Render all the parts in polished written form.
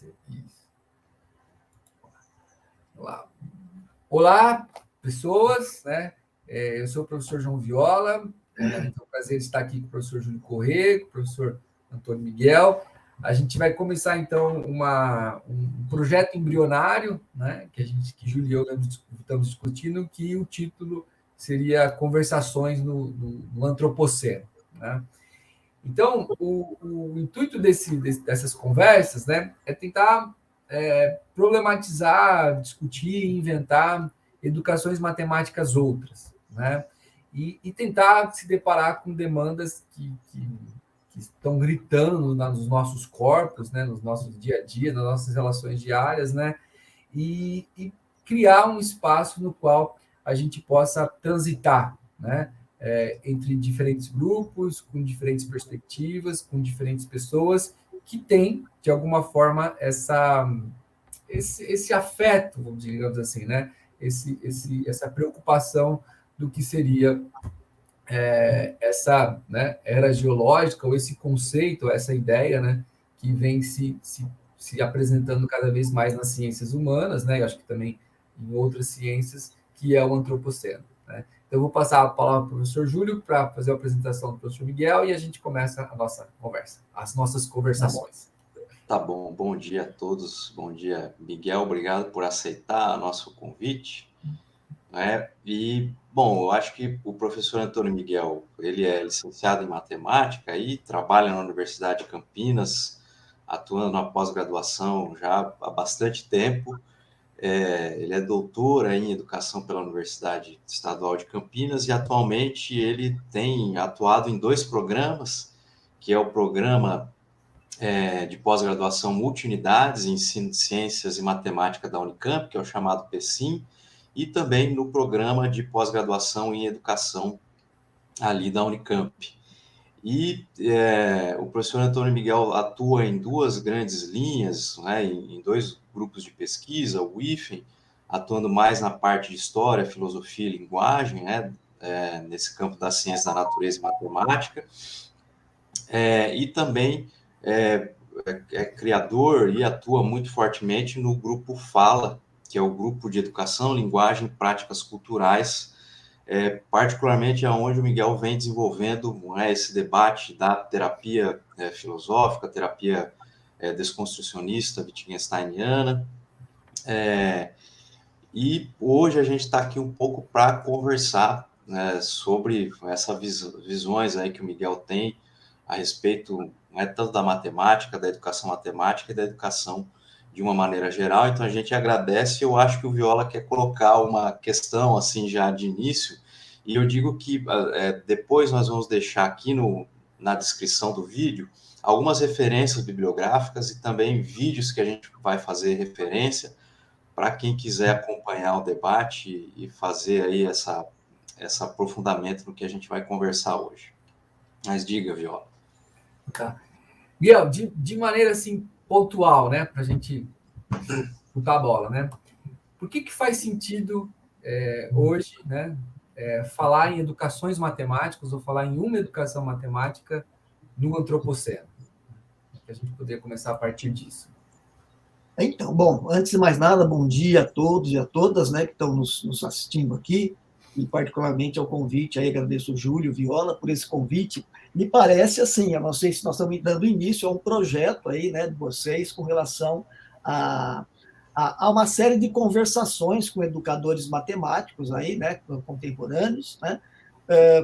aparecer. Isso. Olá, pessoas, né? Eu sou o professor João Viola, então é um prazer estar aqui com o professor Júlio Corrêa, com o professor Antônio Miguel. A gente vai começar, então, um projeto embrionário, né? Que Júlio e eu estamos discutindo, que o título seria Conversações no Antropoceno, né? Então, o intuito dessas conversas, né, é tentar problematizar, discutir, inventar educações matemáticas outras, né? E tentar se deparar com demandas que estão gritando nos nossos corpos, né, nos nossos dia a dia, nas nossas relações diárias, né? E criar um espaço no qual a gente possa transitar, né? Entre diferentes grupos, com diferentes perspectivas, com diferentes pessoas que têm, de alguma forma, esse afeto, digamos assim, né? Essa preocupação do que seria essa, né, era geológica, ou esse conceito, essa ideia, né, que vem se apresentando cada vez mais nas ciências humanas, né? Eu acho que também em outras ciências, que é o antropoceno, né? Então, eu vou passar a palavra para o professor Júlio para fazer a apresentação do professor Miguel e a gente começa a nossa conversa, as nossas conversações. Tá bom, bom dia a todos, bom dia, Miguel, obrigado por aceitar o nosso convite, né? E, bom, eu acho que o professor Antônio Miguel, ele é licenciado em matemática e trabalha na Universidade de Campinas, atuando na pós-graduação já há bastante tempo. Ele é doutor em educação pela Universidade Estadual de Campinas e atualmente ele tem atuado em dois programas, que é o programa de pós-graduação multi-unidades em ensino de ciências e matemática da Unicamp, que é o chamado PECIM, e também no programa de pós-graduação em educação ali da Unicamp. E o professor Antônio Miguel atua em duas grandes linhas, né, em dois grupos de pesquisa, o IFEM, atuando mais na parte de história, filosofia e linguagem, né, nesse campo da ciência da natureza e matemática, e também é criador e atua muito fortemente no grupo FALA, que é o Grupo de Educação, Linguagem e Práticas Culturais, particularmente aonde o Miguel vem desenvolvendo esse debate da terapia filosófica, terapia desconstrucionista wittgensteiniana, e hoje a gente está aqui um pouco para conversar, né, sobre essas visões aí que o Miguel tem a respeito, né, tanto da matemática, da educação matemática e da educação de uma maneira geral. Então a gente agradece. Eu acho que o Viola quer colocar uma questão assim já de início, e eu digo que depois nós vamos deixar aqui na descrição do vídeo algumas referências bibliográficas e também vídeos que a gente vai fazer referência para quem quiser acompanhar o debate e fazer aí esse aprofundamento no que a gente vai conversar hoje. Mas diga, Viola. Tá. Miguel, de maneira assim pontual, né, para a gente chutar a bola, né? Por que faz sentido hoje, né, falar em educações matemáticas ou falar em uma educação matemática no antropoceno? Que a gente poderia começar a partir disso. Então, bom, antes de mais nada, bom dia a todos e a todas, né, que estão nos assistindo aqui, e particularmente ao convite, aí agradeço o Júlio Viola por esse convite. Me parece assim, eu não sei se nós estamos dando início a um projeto aí, né, de vocês com relação a uma série de conversações com educadores matemáticos aí, né, contemporâneos, né,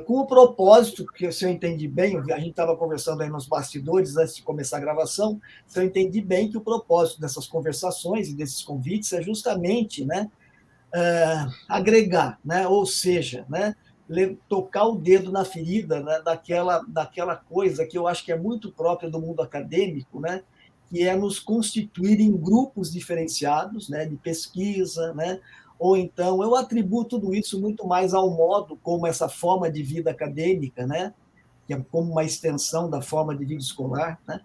com o propósito, que se eu entendi bem, a gente estava conversando aí nos bastidores antes de começar a gravação, se eu entendi bem que o propósito dessas conversações e desses convites é justamente, né, agregar, né, ou seja, né, tocar o dedo na ferida, né, daquela coisa que eu acho que é muito própria do mundo acadêmico, né, que é nos constituir em grupos diferenciados, né, de pesquisa, né, ou então eu atribuo tudo isso muito mais ao modo como essa forma de vida acadêmica, né, que é como uma extensão da forma de vida escolar, né,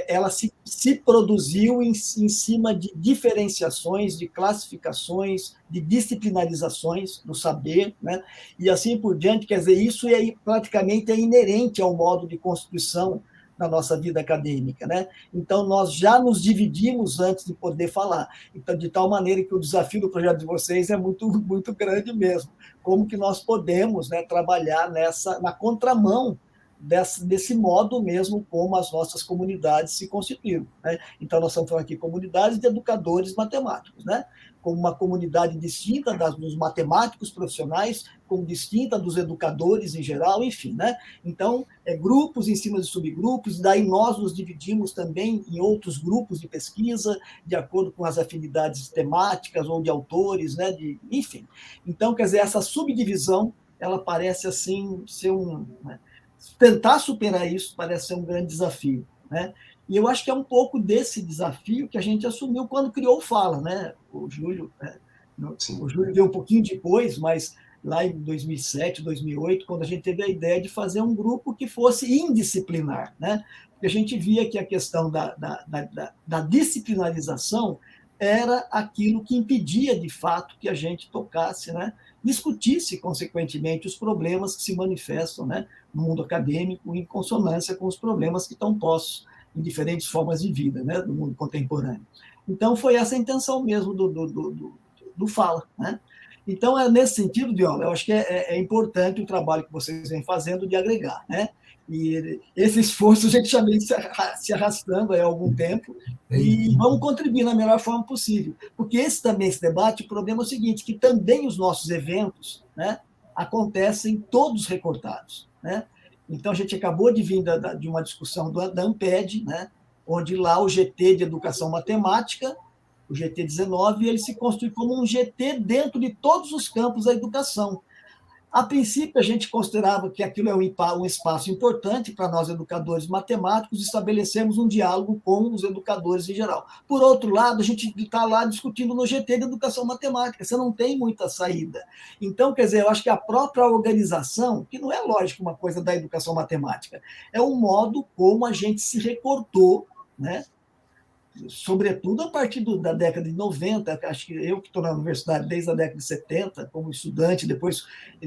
ela se produziu em cima de diferenciações, de classificações, de disciplinarizações do saber, né, e assim por diante. Quer dizer, isso praticamente é inerente ao modo de constituição na nossa vida acadêmica, né? Então, nós já nos dividimos antes de poder falar. Então, de tal maneira que o desafio do projeto de vocês é muito, muito grande mesmo. Como que nós podemos, né, trabalhar na contramão desse modo mesmo como as nossas comunidades se constituíram, né? Então, nós estamos falando aqui comunidades de educadores matemáticos, né? Como uma comunidade distinta dos matemáticos profissionais, como distinta dos educadores em geral, enfim, né? Então, grupos em cima de subgrupos, daí nós nos dividimos também em outros grupos de pesquisa, de acordo com as afinidades temáticas ou de autores, né? Enfim. Então, quer dizer, essa subdivisão, ela parece, assim, ser né? Tentar superar isso parece ser um grande desafio, né? E eu acho que é um pouco desse desafio que a gente assumiu quando criou o Fala, né? O Júlio veio um pouquinho depois, mas lá em 2007, 2008, quando a gente teve a ideia de fazer um grupo que fosse indisciplinar, né? Porque a gente via que a questão da disciplinarização era aquilo que impedia, de fato, que a gente tocasse, né? Discutisse, consequentemente, os problemas que se manifestam, né, no mundo acadêmico em consonância com os problemas que estão postos em diferentes formas de vida, né, do mundo contemporâneo. Então, foi essa a intenção mesmo do Fala, né? Então, nesse sentido, Viola, eu acho que é importante o trabalho que vocês vêm fazendo de agregar, né? E esse esforço a gente já vem se arrastando há algum tempo, e vamos contribuir da melhor forma possível. Porque esse debate, o problema é o seguinte, que também os nossos eventos, né, acontecem todos recortados, né? Então, a gente acabou de vir de uma discussão da Amped, né, onde lá o GT de Educação Matemática, o GT19, ele se constitui como um GT dentro de todos os campos da educação. A princípio, a gente considerava que aquilo é um espaço importante para nós, educadores matemáticos, estabelecermos um diálogo com os educadores em geral. Por outro lado, a gente está lá discutindo no GT de Educação Matemática, você não tem muita saída. Então, quer dizer, eu acho que a própria organização, que não é lógico uma coisa da educação matemática, é um modo como a gente se recortou, né? Sobretudo a partir da década de 90, acho que eu que estou na universidade desde a década de 70, como estudante, depois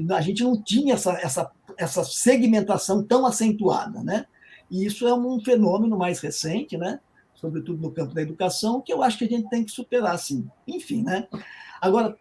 a gente não tinha essa segmentação tão acentuada, né? E isso é um fenômeno mais recente, né? Sobretudo no campo da educação, que eu acho que a gente tem que superar, sim. Enfim, né? Agora,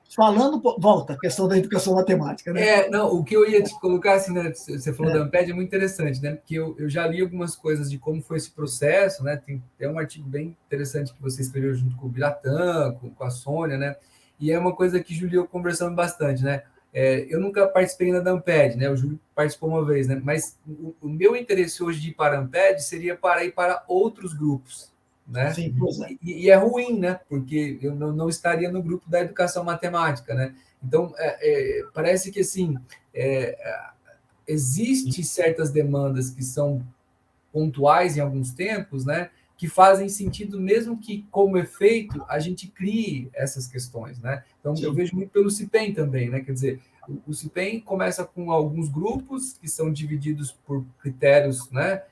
volta a questão da educação matemática, né? Não, o que eu ia te colocar, assim, né? Você falou da Amped, é muito interessante, né? Porque eu já li algumas coisas de como foi esse processo, né? Tem um artigo bem interessante que você escreveu junto com o Biratã, com a Sônia, né? E é uma coisa que o Júlio e eu conversamos bastante, né? Eu nunca participei ainda da Amped, né? O Júlio participou uma vez, né? Mas o meu interesse hoje de ir para a Amped seria para ir para outros grupos, né? Sim, pois é. E é ruim, né? Porque eu não estaria no grupo da educação matemática, né? Então, parece que, assim, existe certas demandas que são pontuais em alguns tempos, né? Que fazem sentido, mesmo que, como efeito, a gente crie essas questões, né? Então, eu vejo muito pelo CIPEM também, né? Quer dizer, o CIPEM começa com alguns grupos que são divididos por critérios, né?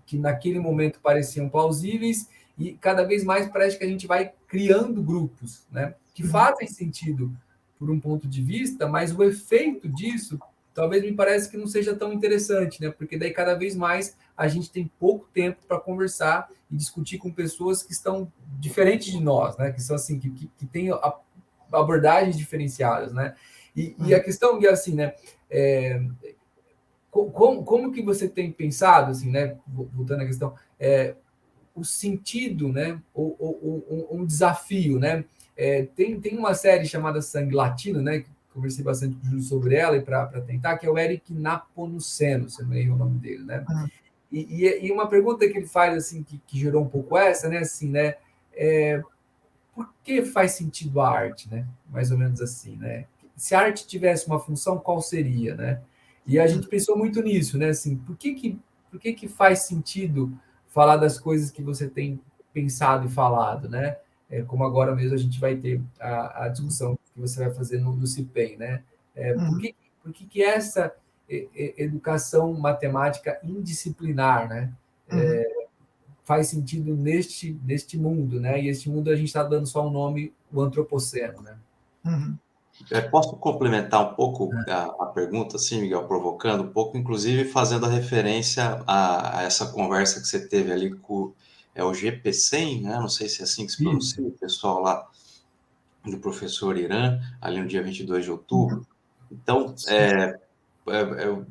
Que naquele momento pareciam plausíveis, e cada vez mais parece que a gente vai criando grupos, né, que fazem sentido por um ponto de vista, mas o efeito disso talvez me parece que não seja tão interessante, né, porque daí cada vez mais a gente tem pouco tempo para conversar e discutir com pessoas que estão diferentes de nós, né, que são assim, que têm abordagens diferenciadas, né, e a questão é assim, né, como que você tem pensado, assim, né, voltando à questão, o sentido, né, ou um desafio, né? Tem uma série chamada Sangue Latino, né, que conversei bastante com o Júlio sobre ela e para tentar, que é o Eric Napomuceno, se não erro o nome dele, né? E uma pergunta que ele faz, assim, que gerou um pouco essa, né, assim, né, por que faz sentido a arte, né? Mais ou menos assim, né? Se a arte tivesse uma função, qual seria, né? E a gente pensou muito nisso, né? Assim, por que faz sentido falar das coisas que você tem pensado e falado, né? Como agora mesmo a gente vai ter a discussão que você vai fazer no CIPEM, né? Por que essa educação matemática indisciplinar, né? Faz sentido neste mundo, né? E este mundo a gente está dando só o nome, o antropoceno, né? Posso complementar um pouco a pergunta, assim, Miguel, provocando um pouco, inclusive fazendo a referência a essa conversa que você teve ali com o GP100, né? Não sei se é assim que se pronuncia, o pessoal lá do professor Irã, ali no dia 22 de outubro. Então,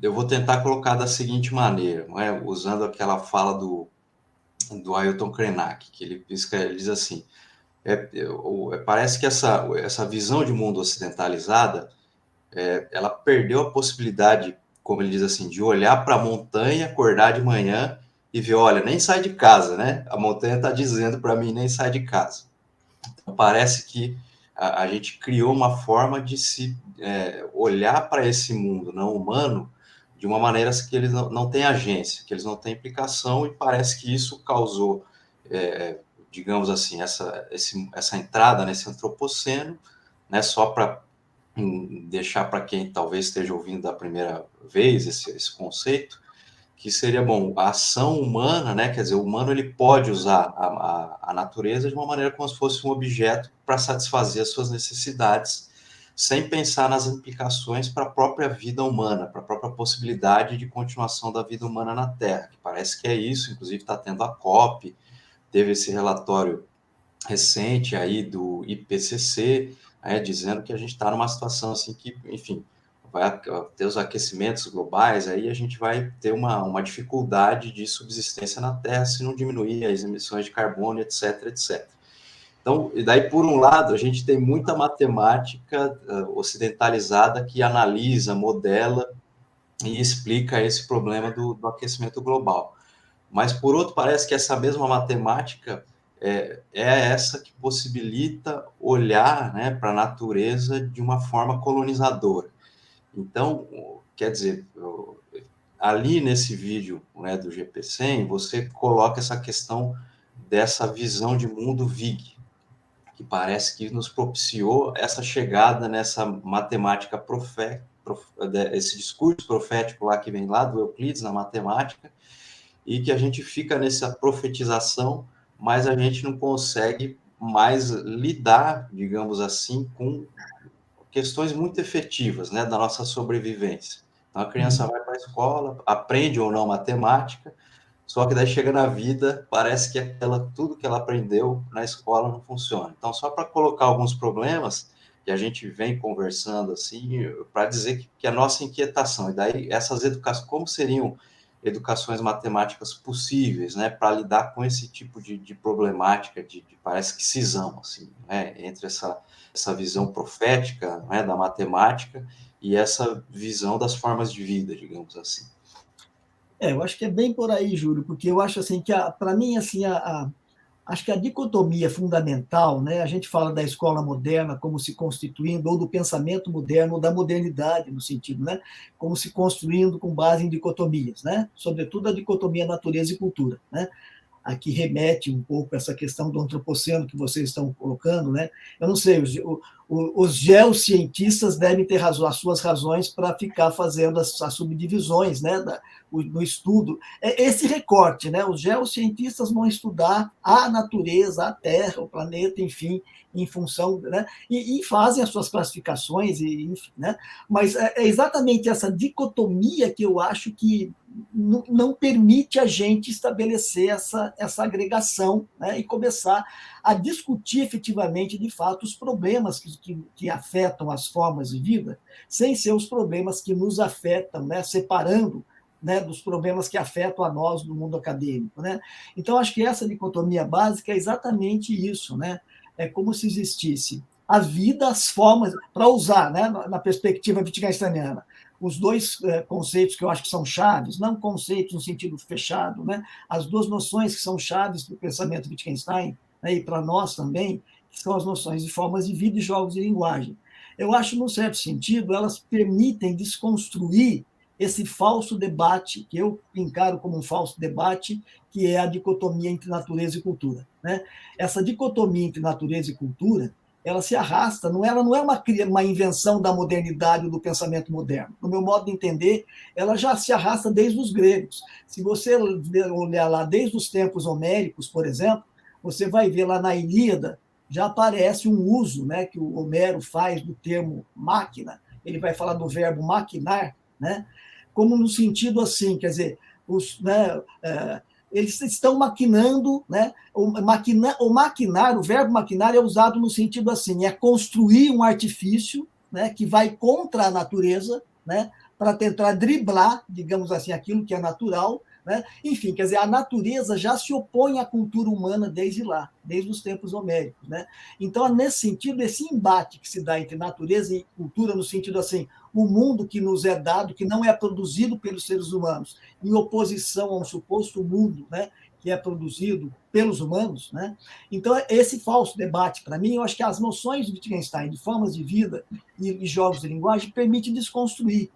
eu vou tentar colocar da seguinte maneira, não é? Usando aquela fala do Ailton Krenak, que ele diz assim, parece que essa visão de mundo ocidentalizada, ela perdeu a possibilidade, como ele diz assim, de olhar para a montanha, acordar de manhã e ver, olha, nem sai de casa, né? A montanha está dizendo para mim, nem sai de casa. Então, parece que a gente criou uma forma de se olhar para esse mundo não humano de uma maneira que eles não têm agência, que eles não têm implicação, e parece que isso causou, digamos assim, essa entrada nesse antropoceno, né, só para deixar para quem talvez esteja ouvindo da primeira vez esse conceito, que seria, bom, a ação humana, né? Quer dizer, o humano ele pode usar a natureza de uma maneira como se fosse um objeto para satisfazer as suas necessidades, sem pensar nas implicações para a própria vida humana, para a própria possibilidade de continuação da vida humana na Terra, que parece que é isso, inclusive está tendo a COP, teve esse relatório recente aí do IPCC, dizendo que a gente está numa situação assim que, enfim, vai ter os aquecimentos globais, aí a gente vai ter uma dificuldade de subsistência na Terra se não diminuir as emissões de carbono, etc, etc. Então, e daí, por um lado, a gente tem muita matemática ocidentalizada que analisa, modela e explica esse problema do aquecimento global. Mas, por outro, parece que essa mesma matemática é essa que possibilita olhar, né, para a natureza de uma forma colonizadora. Então, quer dizer, ali nesse vídeo, né, do GP100, você coloca essa questão dessa visão de mundo VIG, que parece que nos propiciou essa chegada nessa matemática profética, esse discurso profético lá que vem lá do Euclides na matemática, e que a gente fica nessa profetização, mas a gente não consegue mais lidar, digamos assim, com questões muito efetivas, né, da nossa sobrevivência. Então, a criança vai para a escola, aprende ou não matemática, só que daí chega na vida, parece que tudo que ela aprendeu na escola não funciona. Então, só para colocar alguns problemas que a gente vem conversando, assim, para dizer que a nossa inquietação, e daí essas educações, como seriam educações matemáticas possíveis, né, para lidar com esse tipo de problemática, parece que cisão, assim, né, entre essa visão profética, né, da matemática e essa visão das formas de vida, digamos assim. Eu acho que é bem por aí, Júlio, porque eu acho assim que, para mim, assim, acho que a dicotomia fundamental, né, a gente fala da escola moderna como se constituindo, ou do pensamento moderno, ou da modernidade, no sentido, né, como se construindo com base em dicotomias, né, sobretudo a dicotomia natureza e cultura, né, aqui remete um pouco a essa questão do antropoceno que vocês estão colocando, né? Eu não sei, os geocientistas devem ter as suas razões para ficar fazendo as subdivisões, né, no estudo. Esse recorte, né? Os geocientistas vão estudar a natureza, a Terra, o planeta, enfim, em função, né? E fazem as suas classificações, enfim, né? Mas é exatamente essa dicotomia que eu acho que não permite a gente estabelecer essa agregação, né, e começar a discutir efetivamente, de fato, os problemas que afetam as formas de vida, sem ser os problemas que nos afetam, né, separando, né, dos problemas que afetam a nós no mundo acadêmico, né? Então, acho que essa dicotomia básica é exatamente isso, né? É como se existisse a vida, as formas, para usar, né, na perspectiva wittgensteiniana, os dois conceitos que eu acho que são chaves, não conceitos no sentido fechado, né? As duas noções que são chaves para o pensamento Wittgenstein, né, e para nós também, que são as noções de formas de vida e jogos de linguagem. Eu acho, num certo sentido, elas permitem desconstruir esse falso debate, que eu encaro como um falso debate, que é a dicotomia entre natureza e cultura, né? Essa dicotomia entre natureza e cultura, ela se arrasta, ela não é uma invenção da modernidade ou do pensamento moderno. No meu modo de entender, ela já se arrasta desde os gregos. Se você olhar lá desde os tempos homéricos, por exemplo, você vai ver lá na Ilíada já aparece um uso, né, que o Homero faz do termo máquina. Ele vai falar do verbo maquinar, né, como no sentido assim, quer dizer, eles estão maquinando, né? O maquinar, o verbo maquinar é usado no sentido assim, é construir um artifício, né, que vai contra a natureza, né, para tentar driblar, digamos assim, aquilo que é natural, né? Enfim, quer dizer, a natureza já se opõe à cultura humana desde lá, desde os tempos homéricos, né? Então, nesse sentido, esse embate que se dá entre natureza e cultura, no sentido assim, o mundo que nos é dado, que não é produzido pelos seres humanos, em oposição a um suposto mundo, né, que é produzido pelos humanos, né? Então, esse falso debate, para mim, eu acho que as noções de Wittgenstein, de formas de vida e jogos de linguagem, permitem desconstruir.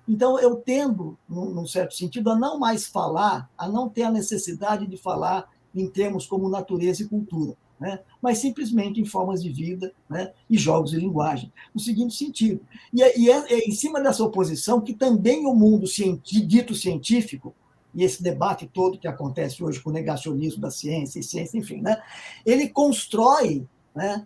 Então, eu tendo, num certo sentido, a não mais falar, a não ter a necessidade de falar em termos como natureza e cultura, né? Mas simplesmente em formas de vida, né, e jogos de linguagem, no seguinte sentido. É em cima dessa oposição que também o mundo dito científico, e esse debate todo que acontece hoje com o negacionismo da ciência, enfim, né, ele constrói, né,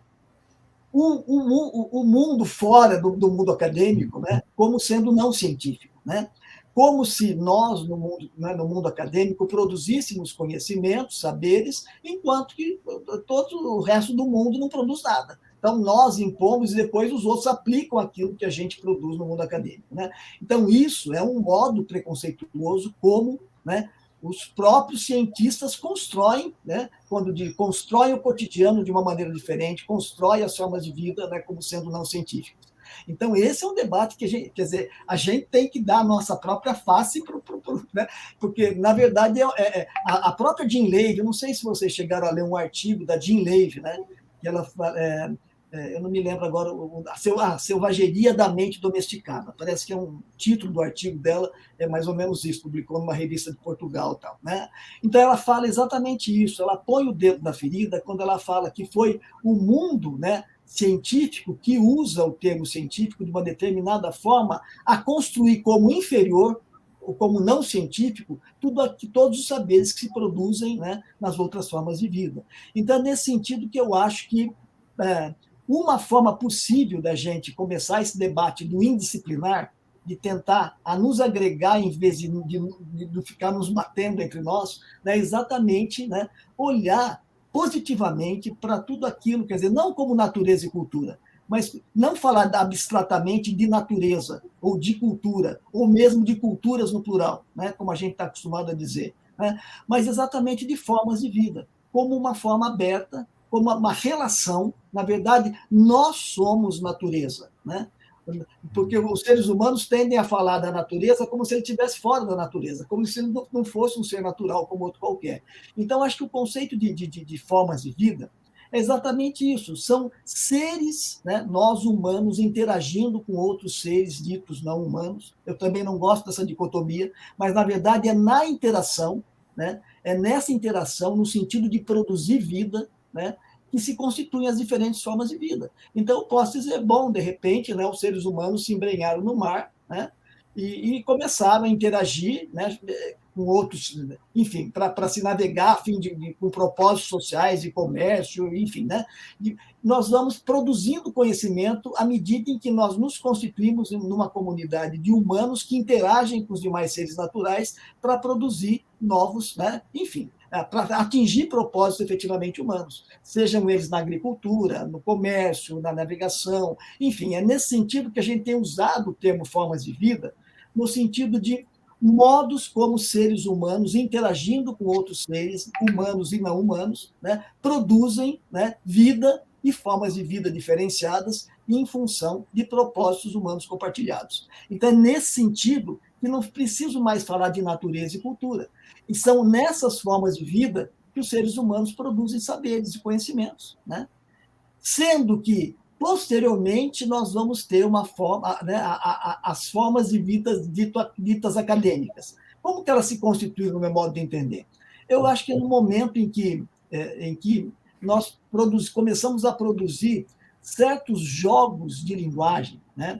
o mundo fora do mundo acadêmico, né, como sendo não científico, né? Como se nós, no mundo, né, no mundo acadêmico, produzíssemos conhecimentos, saberes, enquanto que todo o resto do mundo não produz nada. Então, nós impomos e depois os outros aplicam aquilo que a gente produz no mundo acadêmico, né? Então, isso é um modo preconceituoso como, né, os próprios cientistas constroem, né, constroem o cotidiano de uma maneira diferente, constroem as formas de vida, né, como sendo não científicas. Então, esse é um debate que a gente tem que dar a nossa própria face, né, porque, na verdade, a própria Jean Levy, eu não sei se vocês chegaram a ler um artigo da Jean Levy, né, que ela eu não me lembro agora, a selvageria da mente domesticada. Parece que é um título do artigo dela, é mais ou menos isso, publicou numa revista de Portugal. Tal, né? Então, ela fala exatamente isso, ela põe o dedo na ferida quando ela fala que foi o mundo, né, científico que usa o termo científico de uma determinada forma a construir como inferior ou como não científico todos os saberes que se produzem, né, nas outras formas de vida. Então, é nesse sentido que eu acho que uma forma possível da gente começar esse debate do indisciplinar, de tentar a nos agregar em vez de ficar nos batendo entre nós, né, exatamente, né, olhar positivamente para tudo aquilo, quer dizer, não como natureza e cultura, mas não falar abstratamente de natureza, ou de cultura, ou mesmo de culturas no plural, né, como a gente está acostumado a dizer, né, mas exatamente de formas de vida, como uma forma aberta, como uma relação. Na verdade, nós somos natureza, né? Porque os seres humanos tendem a falar da natureza como se ele estivesse fora da natureza, como se ele não fosse um ser natural como outro qualquer. Então, acho que o conceito de formas de vida é exatamente isso. São seres, né, nós humanos, interagindo com outros seres ditos não humanos. Eu também não gosto dessa dicotomia, mas, na verdade, é na interação, né? É nessa interação, no sentido de produzir vida, né, que se constituem as diferentes formas de vida. Então, eu posso dizer, bom, de repente, né, os seres humanos se embrenharam no mar, né, e começaram a interagir, né, com outros, enfim, para se navegar a fim com propósitos sociais, de comércio, enfim, né? Nós vamos produzindo conhecimento à medida em que nós nos constituímos numa comunidade de humanos que interagem com os demais seres naturais para produzir novos, né? Enfim, para atingir propósitos efetivamente humanos, sejam eles na agricultura, no comércio, na navegação, enfim, é nesse sentido que a gente tem usado o termo formas de vida, no sentido de modos como seres humanos, interagindo com outros seres, humanos e não humanos, né, produzem, né, vida e formas de vida diferenciadas em função de propósitos humanos compartilhados. Então, é nesse sentido que não preciso mais falar de natureza e cultura. E são nessas formas de vida que os seres humanos produzem saberes e conhecimentos, né? Sendo que, posteriormente, nós vamos ter uma forma, né, as formas de vida ditas acadêmicas. Como que elas se constituem, no meu modo de entender? Eu acho que no momento em que nós começamos a produzir certos jogos de linguagem, né,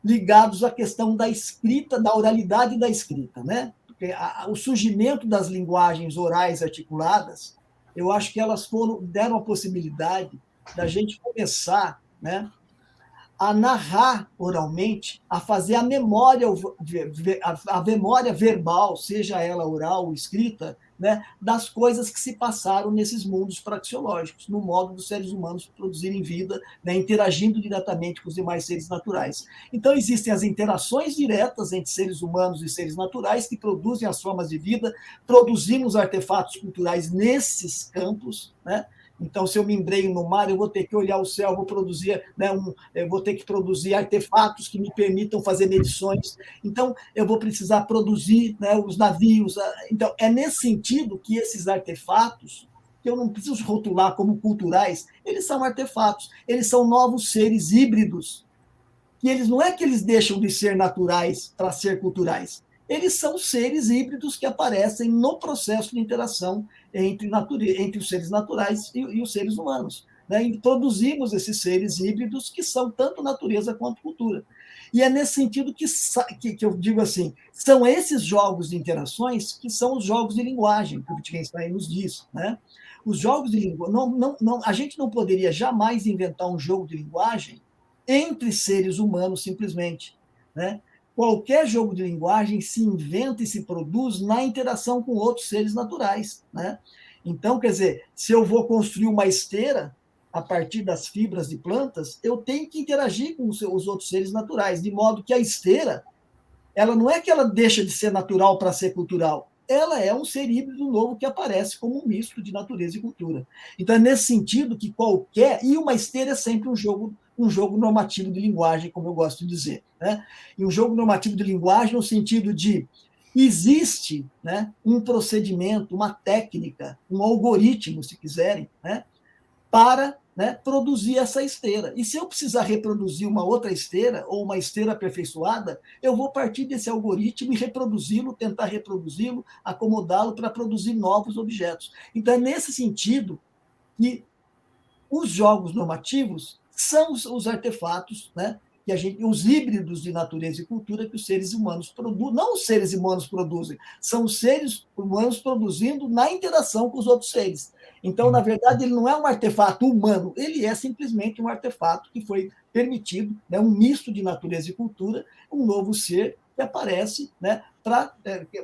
ligados à questão da escrita, da oralidade da escrita, né? Porque o surgimento das linguagens orais articuladas, eu acho que elas deram a possibilidade da gente começar, né, a narrar oralmente, a fazer a memória verbal, seja ela oral ou escrita, né, das coisas que se passaram nesses mundos praxeológicos, no modo dos seres humanos produzirem vida, né, interagindo diretamente com os demais seres naturais. Então, existem as interações diretas entre seres humanos e seres naturais que produzem as formas de vida, produzimos artefatos culturais nesses campos, né? Então, se eu me embrenho no mar, eu vou ter que olhar o céu, vou produzir, né, eu vou ter que produzir artefatos que me permitam fazer medições. Então, eu vou precisar produzir, né, os navios. Então, é nesse sentido que esses artefatos, que eu não preciso rotular como culturais, eles são artefatos, eles são novos seres híbridos, que eles não é que eles deixam de ser naturais para ser culturais. Eles são seres híbridos que aparecem no processo de interação entre os seres naturais e os seres humanos. Né? E produzimos esses seres híbridos que são tanto natureza quanto cultura. E é nesse sentido que eu digo assim, são esses jogos de interações que são os jogos de linguagem, que o Wittgenstein nos diz. Né? Os jogos de linguagem... a gente não poderia jamais inventar um jogo de linguagem entre seres humanos, simplesmente. Né? Qualquer jogo de linguagem se inventa e se produz na interação com outros seres naturais. Né? Então, quer dizer, se eu vou construir uma esteira a partir das fibras de plantas, eu tenho que interagir com os outros seres naturais, de modo que a esteira, ela não é que ela deixa de ser natural para ser cultural, ela é um ser híbrido novo que aparece como um misto de natureza e cultura. Então, é nesse sentido que e uma esteira é sempre um jogo normativo de linguagem, como eu gosto de dizer. Né? E um jogo normativo de linguagem no sentido de existe, né, um procedimento, uma técnica, um algoritmo, se quiserem, né, para, né, produzir essa esteira. E se eu precisar reproduzir uma outra esteira, ou uma esteira aperfeiçoada, eu vou partir desse algoritmo e reproduzi-lo, tentar reproduzi-lo, acomodá-lo para produzir novos objetos. Então, é nesse sentido que os jogos normativos são os artefatos, né, os híbridos de natureza e cultura que os seres humanos produzem. Não os seres humanos produzem, são os seres humanos produzindo na interação com os outros seres. Então, na verdade, ele não é um artefato humano, ele é simplesmente um artefato que foi permitido, né, um misto de natureza e cultura, um novo ser que aparece, né,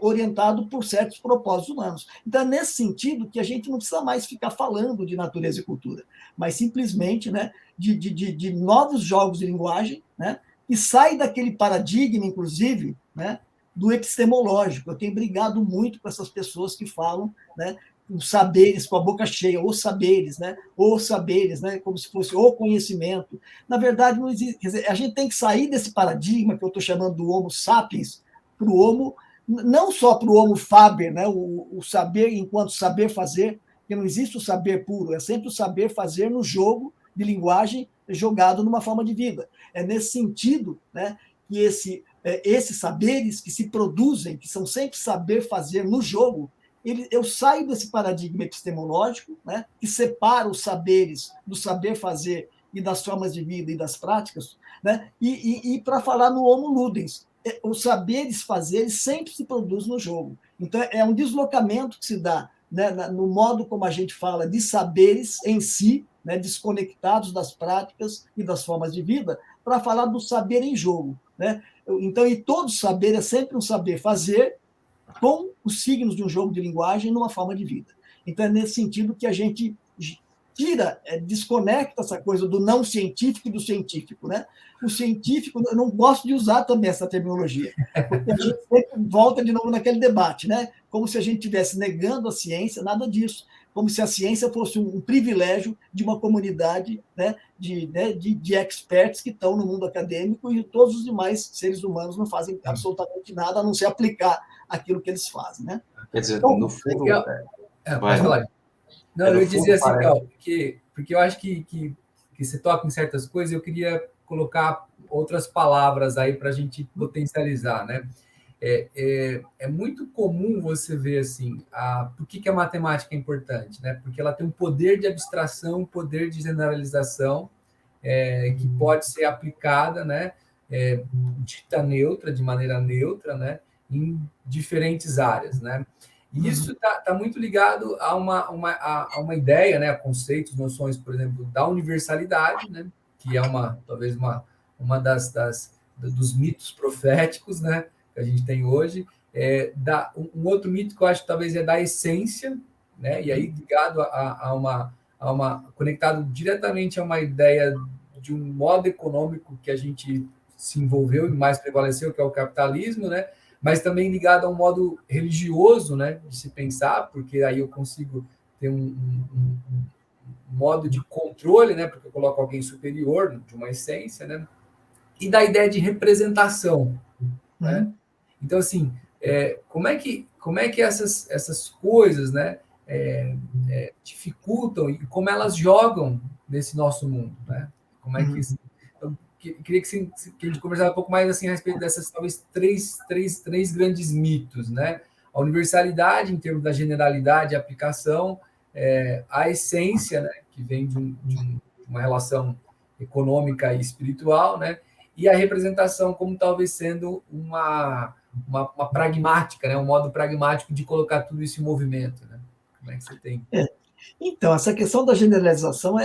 orientado por certos propósitos humanos. Então, é nesse sentido que a gente não precisa mais ficar falando de natureza e cultura, mas simplesmente, né, de novos jogos de linguagem, né, e sai daquele paradigma, inclusive, né, do epistemológico. Eu tenho brigado muito com essas pessoas que falam, né, os saberes, com a boca cheia, os saberes, né, como se fosse o conhecimento. Na verdade, não existe. Quer dizer, a gente tem que sair desse paradigma que eu estou chamando do Homo sapiens para o Homo, não só para o Homo faber, né, o saber enquanto saber fazer, porque não existe o saber puro, é sempre o saber fazer no jogo de linguagem jogado numa forma de vida. É nesse sentido, né, que esses saberes que se produzem, que são sempre saber fazer no jogo, eu saio desse paradigma epistemológico, né, que separa os saberes do saber fazer e das formas de vida e das práticas, né, e para falar no homo ludens, os saberes fazeres sempre se produzem no jogo. Então, é um deslocamento que se dá, né, no modo como a gente fala de saberes em si, né, desconectados das práticas e das formas de vida, para falar do saber em jogo. Né? Então, e todo saber é sempre um saber fazer com os signos de um jogo de linguagem numa forma de vida. Então, é nesse sentido que a gente desconecta essa coisa do não científico e do científico. Né? O científico, eu não gosto de usar também essa terminologia, porque a gente sempre volta de novo naquele debate, né? Como se a gente estivesse negando a ciência, nada disso. Como se a ciência fosse um privilégio de uma comunidade, né, de experts que estão no mundo acadêmico e todos os demais seres humanos não fazem absolutamente nada a não ser aplicar aquilo que eles fazem. Né? Quer dizer, então, no fundo... Pode falar. Não, eu ia dizer assim, porque eu acho que você toca em certas coisas, eu queria colocar outras palavras aí para a gente potencializar, né? É muito comum você ver assim, por que a matemática é importante, né? Porque ela tem um poder de abstração, um poder de generalização, que pode ser aplicada, né? Dita neutra, de maneira neutra, né? Em diferentes áreas, né? E isso está muito ligado a uma ideia, né, a conceitos, noções, por exemplo, da universalidade, né, que é talvez uma dos mitos proféticos, né, que a gente tem hoje. Um outro mito que eu acho que talvez é da essência, né, e aí ligado conectado diretamente a uma ideia de um modo econômico que a gente se envolveu e mais prevaleceu, que é o capitalismo, né? Mas também ligado a um modo religioso, né, de se pensar, porque aí eu consigo ter um modo de controle, né, porque eu coloco alguém superior, de uma essência, né, e da ideia de representação, né? Então, assim, como é que essas coisas, né, dificultam e como elas jogam nesse nosso mundo, né? Como é que então, queria que a gente conversasse um pouco mais assim a respeito dessas talvez três grandes mitos, né? A universalidade em termos da generalidade e aplicação, a essência, né, que vem de uma relação econômica e espiritual, né? E a representação como talvez sendo uma pragmática, né? Um modo pragmático de colocar tudo isso em movimento, né? Como é que você tem? Então, essa questão da generalização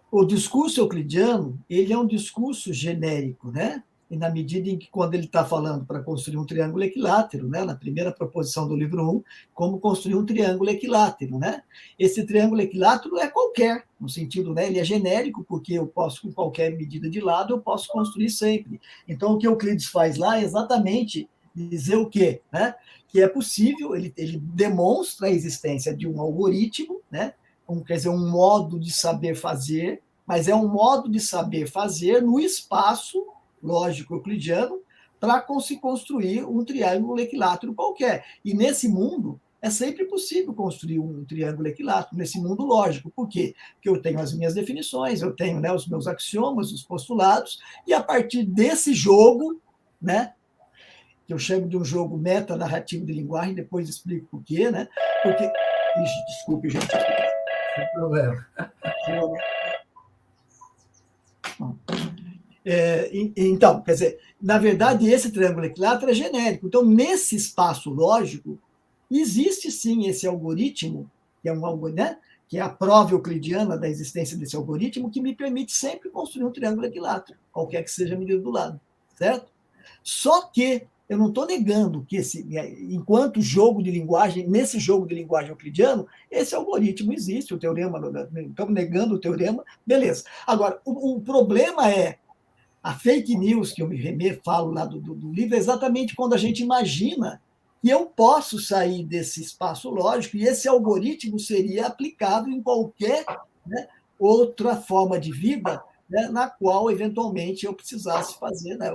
o discurso euclidiano, ele é um discurso genérico, né? E na medida em que, quando ele está falando para construir um triângulo equilátero, né? Na primeira proposição do livro 1, como construir um triângulo equilátero, né? Esse triângulo equilátero é qualquer, no sentido, né? Ele é genérico, porque eu posso, com qualquer medida de lado, eu posso construir sempre. Então, o que Euclides faz lá é exatamente dizer o quê? Né? Que é possível, ele demonstra a existência de um algoritmo, né? Quer dizer, um modo de saber fazer, mas é um modo de saber fazer no espaço lógico euclidiano para se construir um triângulo equilátero qualquer. E nesse mundo é sempre possível construir um triângulo equilátero, nesse mundo lógico. Por quê? Porque eu tenho as minhas definições, eu tenho, né, os meus axiomas, os postulados, e a partir desse jogo, né, que eu chamo de um jogo metanarrativo de linguagem, depois explico por quê, né? Porque... Ixi, desculpe, gente. Sem problema. Então, quer dizer, na verdade, esse triângulo equilátero é genérico. Então, nesse espaço lógico, existe sim esse algoritmo, que é né? Que é a prova euclidiana da existência desse algoritmo, que me permite sempre construir um triângulo equilátero, qualquer que seja a medida do lado, certo? Só que eu não estou negando que enquanto jogo de linguagem, nesse jogo de linguagem euclidiano, esse algoritmo existe, o teorema, estamos negando o teorema, beleza. Agora, o problema é a fake news que eu falo lá do livro, é exatamente quando a gente imagina que eu posso sair desse espaço lógico e esse algoritmo seria aplicado em qualquer, né, outra forma de vida, né, na qual, eventualmente, eu precisasse fazer, né,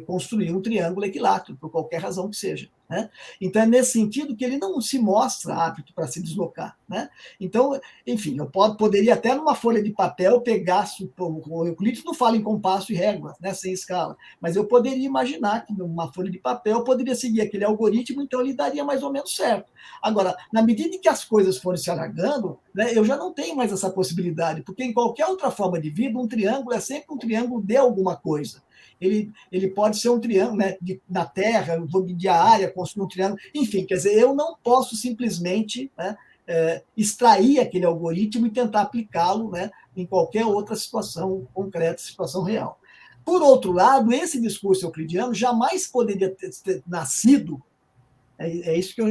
construir um triângulo equilátero, por qualquer razão que seja. Né? Então, é nesse sentido que ele não se mostra apto para se deslocar. Né? Então, enfim, eu poderia até numa folha de papel pegar, o Euclides não fala em compasso e régua, né, sem escala, mas eu poderia imaginar que numa folha de papel eu poderia seguir aquele algoritmo, então ele daria mais ou menos certo. Agora, na medida em que as coisas forem se alargando, né, eu já não tenho mais essa possibilidade, porque em qualquer outra forma de vida, um triângulo é sempre um triângulo de alguma coisa. Ele pode ser um triângulo, né, na Terra, eu vou medir a área, construir um triângulo, enfim, quer dizer, eu não posso simplesmente, né, extrair aquele algoritmo e tentar aplicá-lo, né, em qualquer outra situação concreta, situação real. Por outro lado, esse discurso euclidiano jamais poderia ter nascido, isso que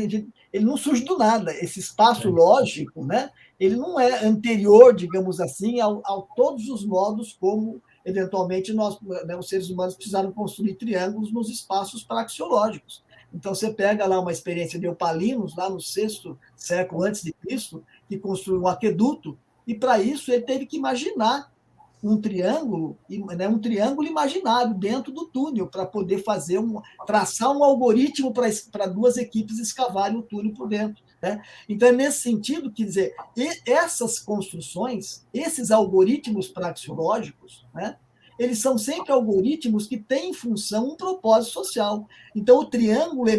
ele não surge do nada, esse espaço lógico, né, ele não é anterior, digamos assim, a todos os modos como eventualmente nós, né, os seres humanos precisaram construir triângulos nos espaços praxeológicos. Então, você pega lá uma experiência de Eupalinos, lá no VI século antes de Cristo, que construiu um aqueduto, e para isso ele teve que imaginar um triângulo, né, um triângulo imaginário dentro do túnel, para poder traçar um algoritmo para duas equipes escavarem o túnel por dentro. Né? Então, é nesse sentido, quer dizer, essas construções, esses algoritmos praxeológicos, né, eles são sempre algoritmos que têm em função um propósito social. Então, o triângulo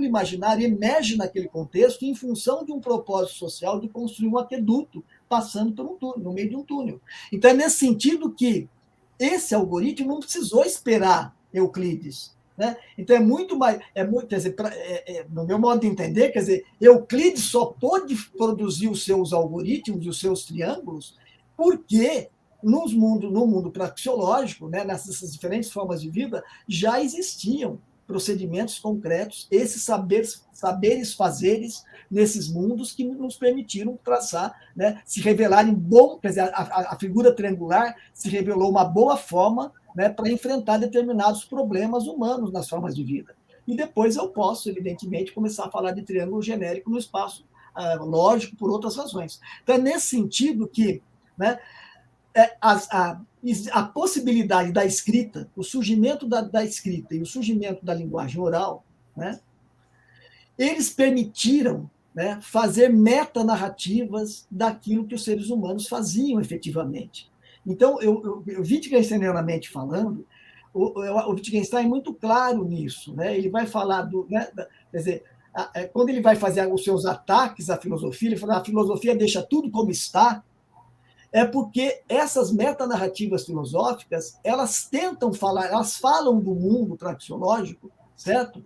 imaginário emerge naquele contexto em função de um propósito social de construir um aqueduto passando por um túnel, no meio de um túnel. Então, é nesse sentido que esse algoritmo não precisou esperar Euclides. Né? Então, quer dizer, no meu modo de entender, quer dizer, Euclides só pôde produzir os seus algoritmos e os seus triângulos porque no mundo praxeológico, né, nessas diferentes formas de vida, já existiam procedimentos concretos, esses saberes fazeres nesses mundos que nos permitiram traçar, né, se revelarem quer dizer, a figura triangular se revelou uma boa forma, né, para enfrentar determinados problemas humanos nas formas de vida. E depois eu posso, evidentemente, começar a falar de triângulo genérico no espaço lógico por outras razões. Então, é nesse sentido que, né, a possibilidade da escrita, o surgimento da escrita e o surgimento da linguagem oral, né, eles permitiram, né, fazer metanarrativas daquilo que os seres humanos faziam efetivamente. Então, o Wittgensteinianamente falando, o Wittgenstein é muito claro nisso. Né? Ele vai falar né, quer dizer, quando ele vai fazer os seus ataques à filosofia, ele fala que a filosofia deixa tudo como está, é porque essas metanarrativas filosóficas, elas tentam falar, elas falam do mundo praxeológico, certo?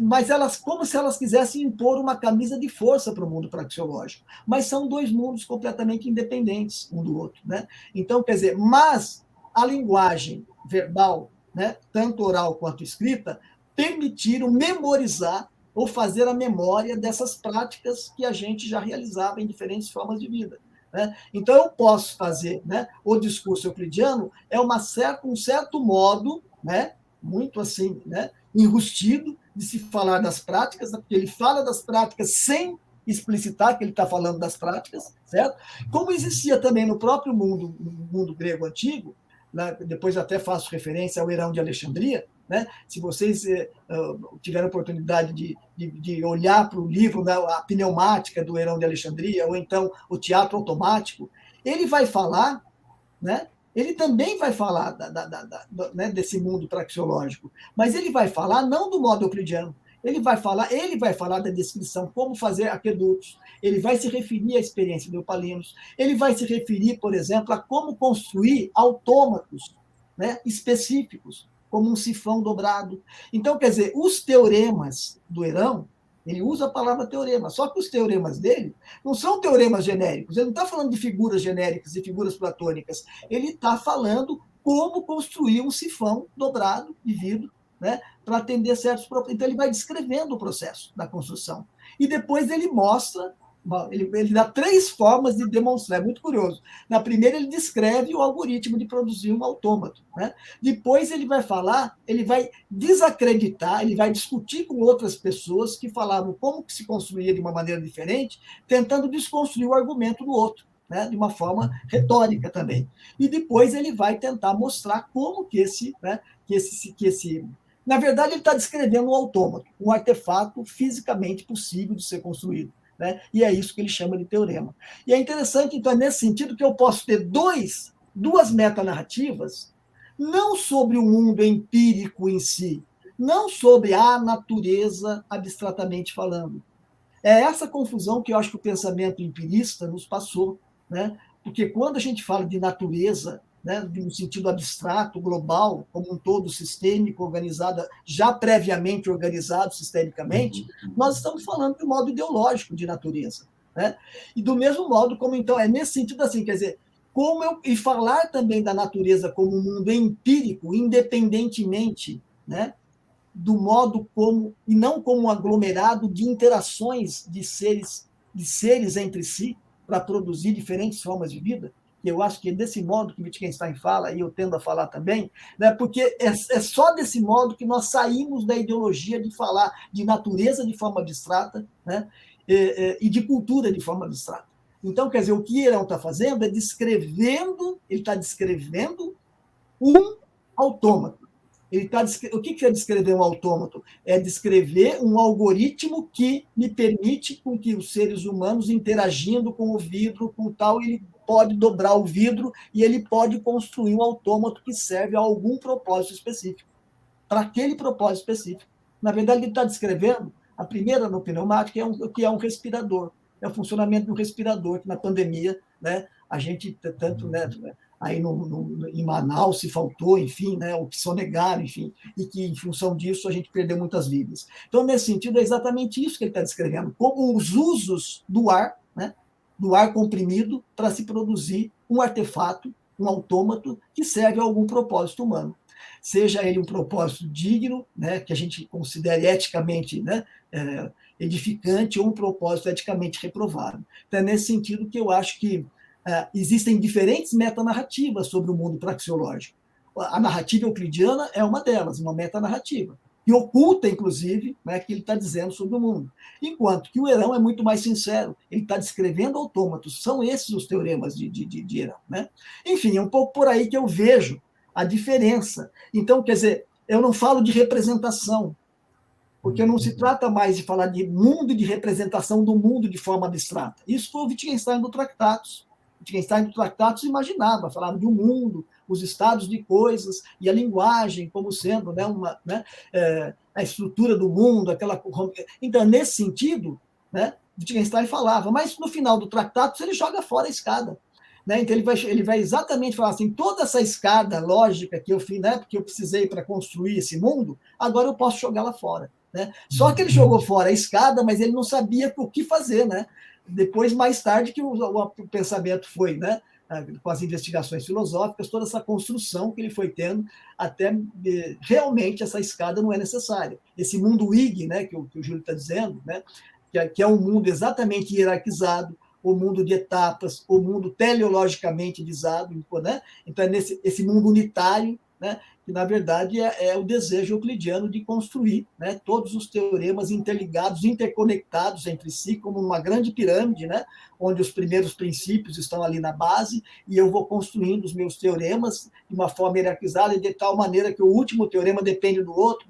Mas elas, como se elas quisessem impor uma camisa de força para o mundo praxeológico. Mas são dois mundos completamente independentes um do outro. Né? Então, quer dizer, mas a linguagem verbal, né, tanto oral quanto escrita, permitiram memorizar ou fazer a memória dessas práticas que a gente já realizava em diferentes formas de vida. Né? Então, eu posso fazer, né, o discurso euclidiano é um certo modo, né, muito assim, né, enrustido, de se falar das práticas, porque ele fala das práticas sem explicitar que ele está falando das práticas, certo? Como existia também no próprio mundo grego antigo, né, depois até faço referência ao Herão de Alexandria, né? Se vocês tiverem a oportunidade de olhar para o livro, né, a pneumática do Herão de Alexandria, ou então o teatro automático, ele vai falar, né? Ele também vai falar né, desse mundo praxeológico, mas ele vai falar não do modo euclidiano, ele vai falar da descrição, como fazer aquedutos, ele vai se referir à experiência de Eupalinos, ele vai se referir, por exemplo, a como construir autômatos, né, específicos, como um sifão dobrado. Então, quer dizer, os teoremas do Herão, ele usa a palavra teorema, só que os teoremas dele não são teoremas genéricos, ele não está falando de figuras genéricas e figuras platônicas, ele está falando como construir um sifão dobrado de vidro, né, para atender certos problemas. Então, ele vai descrevendo o processo da construção. E depois ele mostra, ele dá 3 formas de demonstrar, é muito curioso. Na primeira, ele descreve o algoritmo de produzir um autômato. Né? Depois, ele vai falar, ele vai desacreditar, ele vai discutir com outras pessoas que falavam como que se construía de uma maneira diferente, tentando desconstruir o argumento do outro. Né, de uma forma retórica também. E depois ele vai tentar mostrar como que na verdade, ele está descrevendo um autômato, um artefato fisicamente possível de ser construído. Né? E é isso que ele chama de teorema. E é interessante, então, é nesse sentido que eu posso ter duas metanarrativas, não sobre o mundo empírico em si, não sobre a natureza abstratamente falando. É essa confusão que eu acho que o pensamento empirista nos passou. Né? Porque quando a gente fala de natureza, né, no sentido abstrato, global, como um todo sistêmico, organizada, já previamente organizado sistemicamente, nós estamos falando de um modo ideológico de natureza. Né? E do mesmo modo, como então, é nesse sentido assim, quer dizer, e falar também da natureza como um mundo empírico, independentemente, né, do modo como, e não como um aglomerado de interações de seres entre si, para produzir diferentes formas de vida, que eu acho que é desse modo que Wittgenstein fala, e eu tendo a falar também, né, porque é só desse modo que nós saímos da ideologia de falar de natureza de forma abstrata, né, e de cultura de forma abstrata. Então, quer dizer, o que Herão está fazendo é ele está descrevendo um autômato. O que é descrever um autômato? É descrever um algoritmo que me permite com que os seres humanos, interagindo com o vidro, com tal, ele pode dobrar o vidro e ele pode construir um autômato que serve a algum propósito específico, para aquele propósito específico. Na verdade, ele está descrevendo, a primeira no pneumático, que é um respirador. É o funcionamento do respirador, que na pandemia, né, a gente tanto, né, aí em Manaus se faltou, enfim, né, ou que sonegaram, enfim, e que, em função disso, a gente perdeu muitas vidas. Então, nesse sentido, é exatamente isso que ele está descrevendo, como os usos do ar, né, do ar comprimido, para se produzir um artefato, um autômato, que serve a algum propósito humano. Seja ele um propósito digno, né, que a gente considere eticamente, né, edificante, ou um propósito eticamente reprovável. Então, é nesse sentido que eu acho que existem diferentes metanarrativas sobre o mundo praxeológico. A narrativa euclidiana é uma delas, uma metanarrativa, que oculta, inclusive, né, o que ele está dizendo sobre o mundo. Enquanto que o Herão é muito mais sincero, ele está descrevendo autômatos, são esses os teoremas de Herão. Né? Enfim, é um pouco por aí que eu vejo a diferença. Então, quer dizer, eu não falo de representação, porque não se trata mais de falar de mundo, de representação do mundo de forma abstrata. Isso foi o Wittgenstein do Tractatus. Wittgenstein do Tractatus imaginava, falava de um mundo, os estados de coisas e a linguagem como sendo, né, a estrutura do mundo, aquela. Então, nesse sentido, né, Wittgenstein falava, mas no final do Tractatus ele joga fora a escada. Né? Então, ele vai exatamente falar assim, toda essa escada lógica que eu fiz, né, porque eu precisei para construir esse mundo, agora eu posso jogá-la fora. Né? Só que ele jogou fora a escada, mas ele não sabia o que fazer. Né? Depois, mais tarde, que o pensamento foi, né, com as investigações filosóficas, toda essa construção que ele foi tendo, até realmente essa escada não é necessária. Esse mundo IG, né, que o Júlio está dizendo, né, que é um mundo exatamente hierarquizado, o mundo de etapas, o mundo teleologicamente visado, né? Então, é esse mundo unitário, né? Que, na verdade, é o desejo euclidiano de construir, né, todos os teoremas interligados, interconectados entre si, como uma grande pirâmide, né, onde os primeiros princípios estão ali na base, e eu vou construindo os meus teoremas de uma forma hierarquizada, de tal maneira que o último teorema depende do outro,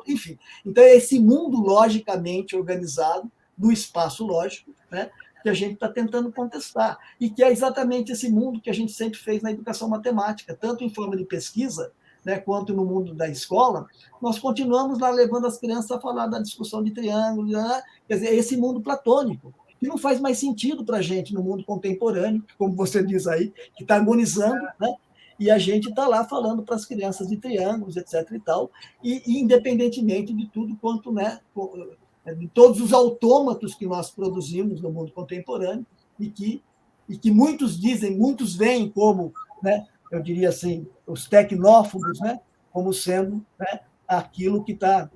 enfim. Então, é esse mundo logicamente organizado, do espaço lógico, né, que a gente está tentando contestar, e que é exatamente esse mundo que a gente sempre fez na educação matemática, tanto em forma de pesquisa, né, quanto no mundo da escola, nós continuamos lá levando as crianças a falar da discussão de triângulos, né? Quer dizer, esse mundo platônico, que não faz mais sentido para a gente no mundo contemporâneo, como você diz aí, que está agonizando, né? E a gente está lá falando para as crianças de triângulos, etc. e tal, e independentemente de tudo quanto, né, de todos os autômatos que nós produzimos no mundo contemporâneo, e que muitos dizem, muitos veem como, né, eu diria assim, os tecnófobos, né, como sendo, né, aquilo que está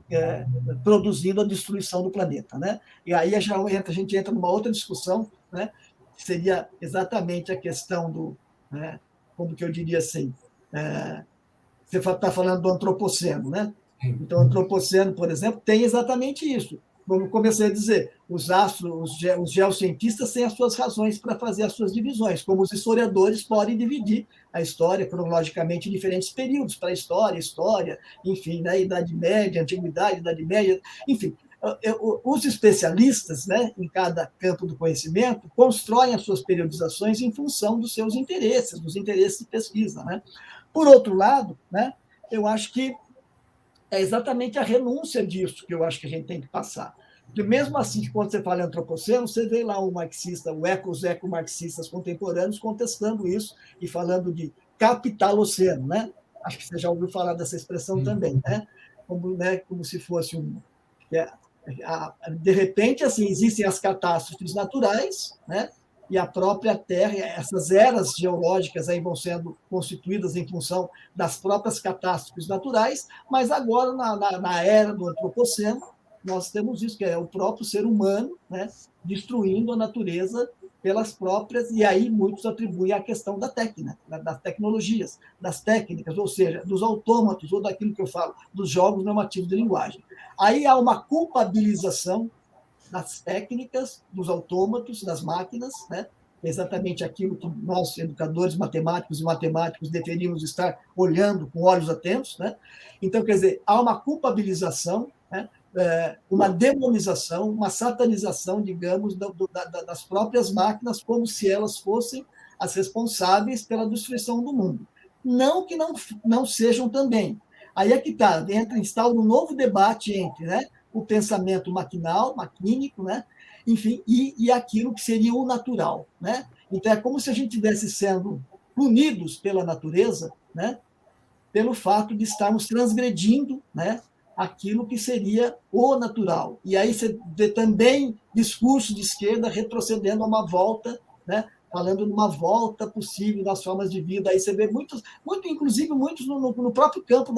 produzindo a destruição do planeta. Né? E aí a gente entra numa outra discussão, né, que seria exatamente a questão do, né, como que eu diria assim, você está falando do antropoceno, né? Então, o antropoceno, por exemplo, tem exatamente isso. Como comecei a dizer, os geocientistas têm as suas razões para fazer as suas divisões, como os historiadores podem dividir a história cronologicamente em diferentes períodos, pré-história, história, enfim, né, Idade Média, Antiguidade, Idade Média, enfim. Os especialistas, né, em cada campo do conhecimento, constroem as suas periodizações em função dos seus interesses, dos interesses de pesquisa. Né? Por outro lado, né, eu acho que é exatamente a renúncia disso que eu acho que a gente tem que passar. Porque mesmo assim, quando você fala em antropoceno, você vê lá o marxista, os eco-marxistas contemporâneos contestando isso e falando de capitaloceno, né? Acho que você já ouviu falar dessa expressão também, né? Como se fosse de repente, assim, existem as catástrofes naturais, né? E a própria Terra, essas eras geológicas aí vão sendo constituídas em função das próprias catástrofes naturais, mas agora, na era do antropoceno, nós temos isso, que é o próprio ser humano, né, destruindo a natureza pelas próprias, e aí muitos atribuem a questão da técnica, das tecnologias, das técnicas, ou seja, dos autômatos, ou daquilo que eu falo, dos jogos normativos de linguagem. Aí há uma culpabilização das técnicas, dos autômatos, das máquinas, né? Exatamente aquilo que nós, educadores matemáticos e matemáticos, deveríamos estar olhando com olhos atentos. Né? Então, quer dizer, há uma culpabilização, né? Uma demonização, uma satanização, digamos, das próprias máquinas, como se elas fossem as responsáveis pela destruição do mundo. Não que não sejam também. Aí é que está, instala um novo debate entre, né, o pensamento maquinal, maquínico, né? Enfim, e aquilo que seria o natural. Né? Então, é como se a gente estivesse sendo punidos pela natureza, né, pelo fato de estarmos transgredindo, né, aquilo que seria o natural. E aí você vê também discurso de esquerda retrocedendo a uma volta, né, falando de uma volta possível das formas de vida. Aí você vê inclusive muitos no próprio campo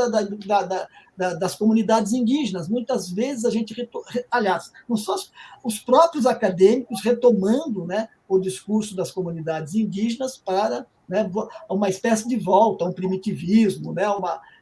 das comunidades indígenas. Muitas vezes a gente, aliás, não só os próprios acadêmicos retomando, né, o discurso das comunidades indígenas para, né, uma espécie de volta a um primitivismo, né,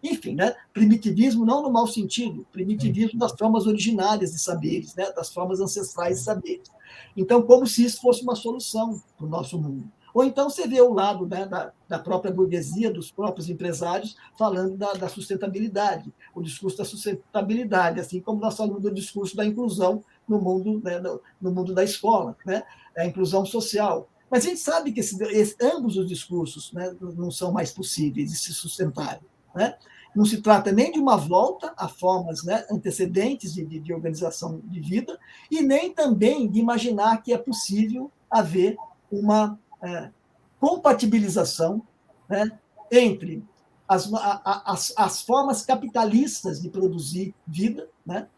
enfim, né, primitivismo não no mau sentido, primitivismo das formas originárias de saberes, né, das formas ancestrais de saberes. Então, como se isso fosse uma solução para o nosso mundo. Ou então você vê o lado, né, da própria burguesia, dos próprios empresários, falando da sustentabilidade, o discurso da sustentabilidade, assim como nós falamos do discurso da inclusão no mundo, né, no mundo da escola, né, a inclusão social. Mas a gente sabe que ambos os discursos, né, não são mais possíveis de se sustentarem. Né? Não se trata nem de uma volta a formas, né, antecedentes de organização de vida, e nem também de imaginar que é possível haver uma compatibilização, né, entre as formas capitalistas de produzir vida, né,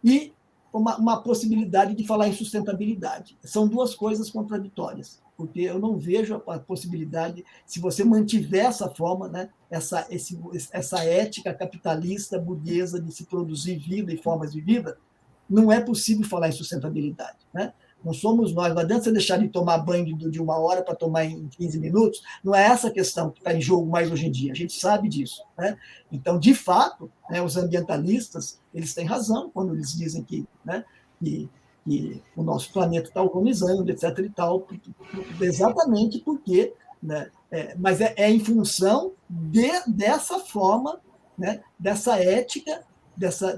e uma possibilidade de falar em sustentabilidade. São duas coisas contraditórias, porque eu não vejo a possibilidade, se você mantiver essa forma, né, essa ética capitalista burguesa de se produzir vida e formas de vida, não é possível falar em sustentabilidade. Né? Não somos nós, não adianta você deixar de tomar banho de 1 hora para tomar em 15 minutos, não é essa a questão que está em jogo mais hoje em dia, a gente sabe disso. Né? Então, de fato, né, os ambientalistas, eles têm razão quando eles dizem que, né, que o nosso planeta está organizando, etc. e tal, exatamente porque, né, mas é em função dessa forma, né, dessa ética,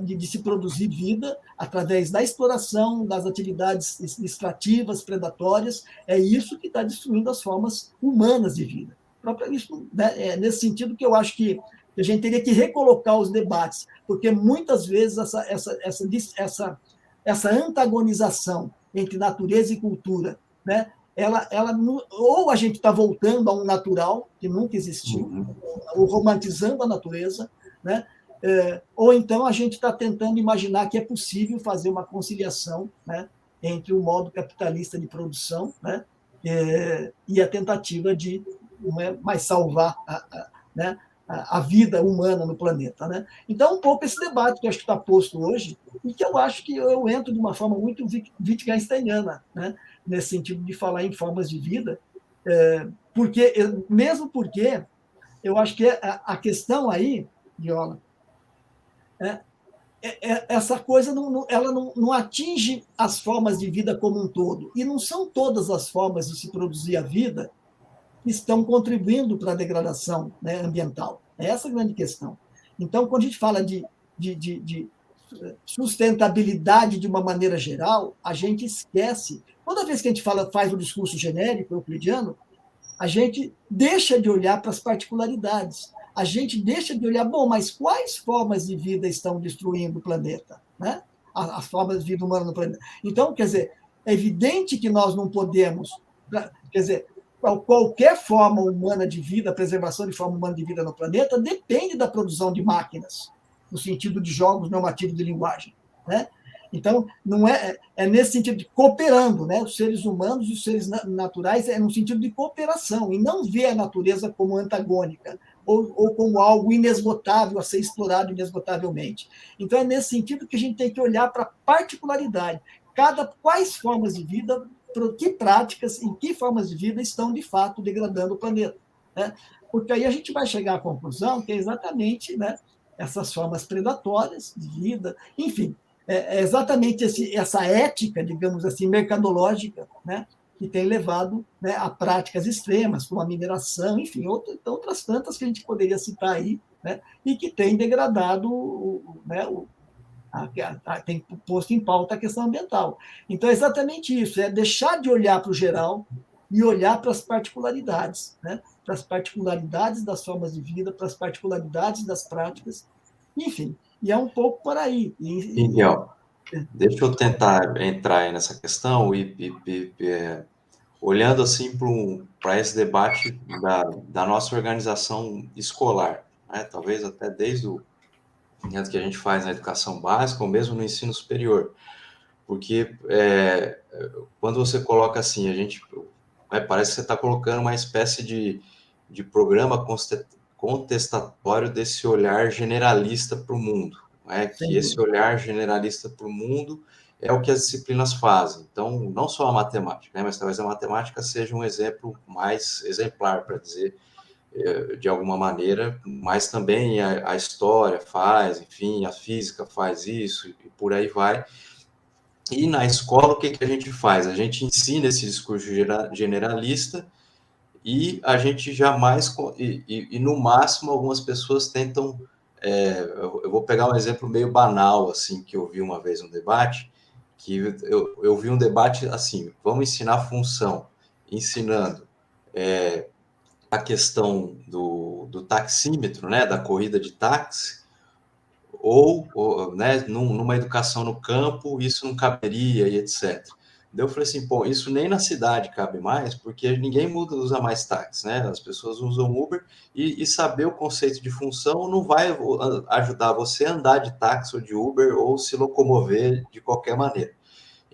de se produzir vida através da exploração, das atividades extrativas, predatórias, é isso que está destruindo as formas humanas de vida. Isso, né, é nesse sentido que eu acho que a gente teria que recolocar os debates, porque muitas vezes essa antagonização entre natureza e cultura, né, ou a gente está voltando a um natural que nunca existiu, ou romantizando a natureza, né, ou então a gente está tentando imaginar que é possível fazer uma conciliação, né, entre o modo capitalista de produção, né, e a tentativa de, mais salvar né, a vida humana no planeta. Né? Então, um pouco esse debate que eu acho que está posto hoje, e que eu acho que eu entro de uma forma muito Wittgensteiniana, né, nesse sentido de falar em formas de vida, mesmo porque eu acho que a questão aí, Viola, essa coisa ela não atinge as formas de vida como um todo. E não são todas as formas de se produzir a vida que estão contribuindo para a degradação, né, ambiental. É essa a grande questão. Então, quando a gente fala de sustentabilidade de uma maneira geral, a gente esquece. Toda vez que a gente faz um discurso genérico euclidiano, a gente deixa de olhar para as particularidades. A gente deixa de olhar, mas quais formas de vida estão destruindo o planeta? Né? As formas de vida humana no planeta. Então, quer dizer, é evidente que nós não podemos, quer dizer, qualquer forma humana de vida, a preservação de forma humana de vida no planeta, depende da produção de máquinas, no sentido de jogos normativos de linguagem. Né? Então, não é nesse sentido de cooperando, né? Os seres humanos e os seres naturais é no sentido de cooperação, e não ver a natureza como antagônica, ou como algo inesgotável a ser explorado inesgotavelmente. Então, é nesse sentido que a gente tem que olhar para a particularidade. Quais formas de vida, que práticas, em que formas de vida estão, de fato, degradando o planeta. Né? Porque aí a gente vai chegar à conclusão que é exatamente, né, essas formas predatórias de vida, enfim, é exatamente essa ética, digamos assim, mercadológica, né, que tem levado, né, a práticas extremas, como a mineração, enfim, outras tantas que a gente poderia citar aí, né, e que tem degradado, né, tem posto em pauta a questão ambiental. Então, é exatamente isso, é deixar de olhar para o geral e olhar para as particularidades, né, para as particularidades das formas de vida, para as particularidades das práticas, enfim, e é um pouco por aí. Miguel, deixa eu tentar entrar aí nessa questão olhando assim para esse debate da nossa organização escolar, né? Talvez até desde o que a gente faz na educação básica ou mesmo no ensino superior, porque quando você coloca assim, parece que você está colocando uma espécie de programa contestatório desse olhar generalista para o mundo, né? Que esse olhar generalista para o mundo é o que as disciplinas fazem. Então, não só a matemática, né? Mas talvez a matemática seja um exemplo mais exemplar, para dizer de alguma maneira, mas também a história faz, enfim, a física faz isso e por aí vai. E na escola, o que a gente faz? A gente ensina esse discurso generalista e a gente jamais, e no máximo, algumas pessoas tentam. Eu vou pegar um exemplo meio banal, assim, que eu vi uma vez no debate, que eu vi um debate assim: vamos ensinar função, ensinando a questão do taxímetro, né, da corrida de táxi, ou né, numa educação no campo, isso não caberia e etc. Daí eu falei assim, pô, isso nem na cidade cabe mais, porque ninguém usa mais táxi, né? As pessoas usam Uber e saber o conceito de função não vai ajudar você a andar de táxi ou de Uber ou se locomover de qualquer maneira.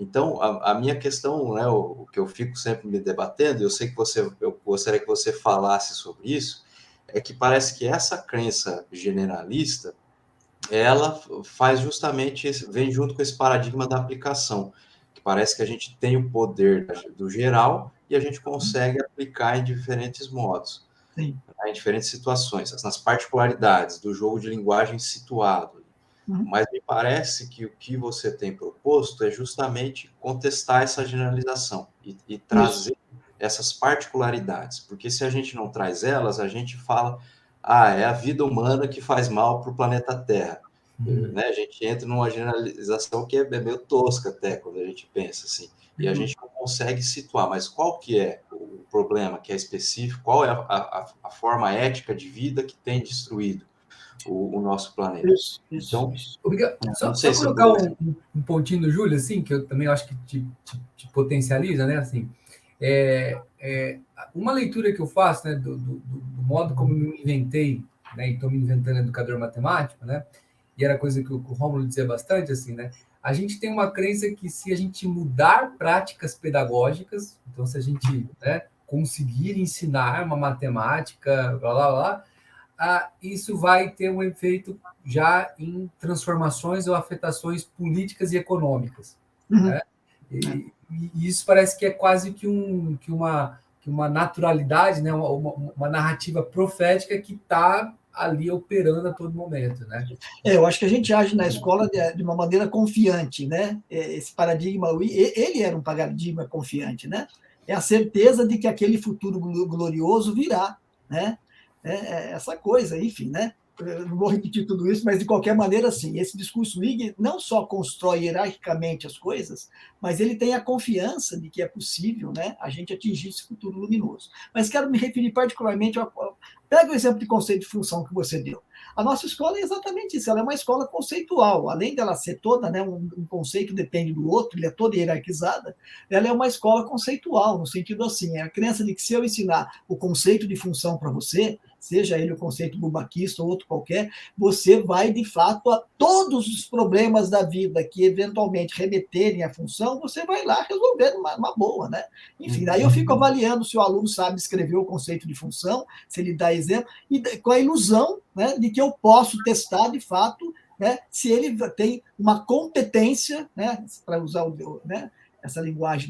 Então, a minha questão, né, o que eu fico sempre me debatendo, eu sei que eu gostaria que você falasse sobre isso, é que parece que essa crença generalista ela faz justamente, vem junto com esse paradigma da aplicação, que parece que a gente tem o poder do geral e a gente consegue aplicar em diferentes modos, Sim. Em diferentes situações, nas particularidades do jogo de linguagem situado. Mas me parece que o que você tem proposto é justamente contestar essa generalização e trazer essas particularidades, porque se a gente não traz elas, a gente fala, é a vida humana que faz mal para o planeta Terra. Né? A gente entra numa generalização que é meio tosca até, quando a gente pensa assim, e a gente não consegue situar, mas qual que é o problema que é específico, qual é a forma ética de vida que tem destruído o nosso planeta. Isso. Então, Obrigado. Só se colocar um pontinho do Júlio, assim, que eu também acho que te potencializa, né? Assim, uma leitura que eu faço, né, do modo como eu me inventei, né, e estou me inventando educador matemático, né? E era coisa que o Rômulo dizia bastante, assim, né? A gente tem uma crença que se a gente mudar práticas pedagógicas, então se a gente, né, conseguir ensinar uma matemática, blá, blá, blá, isso vai ter um efeito já em transformações ou afetações políticas e econômicas. Né? E isso parece que é quase que uma naturalidade, né? uma narrativa profética que está ali operando a todo momento. Né? Eu acho que a gente age na escola de uma maneira confiante, né? Esse paradigma, ele era um paradigma confiante, né? É a certeza de que aquele futuro glorioso virá, né? Essa coisa, enfim, né? Eu não vou repetir tudo isso, mas de qualquer maneira, sim, esse discurso IG não só constrói hierarquicamente as coisas, mas ele tem a confiança de que é possível, né, a gente atingir esse futuro luminoso. Mas quero me referir particularmente pega o exemplo de conceito de função que você deu. A nossa escola é exatamente isso, ela é uma escola conceitual, além dela ser toda, né, um conceito depende do outro, ele é toda hierarquizada, ela é uma escola conceitual, no sentido assim, é a crença de que se eu ensinar o conceito de função para você, seja ele o conceito bubaquista ou outro qualquer, você vai, de fato, a todos os problemas da vida que eventualmente remeterem à função, você vai lá resolver uma boa, né? Enfim, daí eu fico avaliando se o aluno sabe escrever o conceito de função, se ele dá exemplo, e com a ilusão, né, de que eu posso testar, de fato, né, se ele tem uma competência, né, para usar né, essa linguagem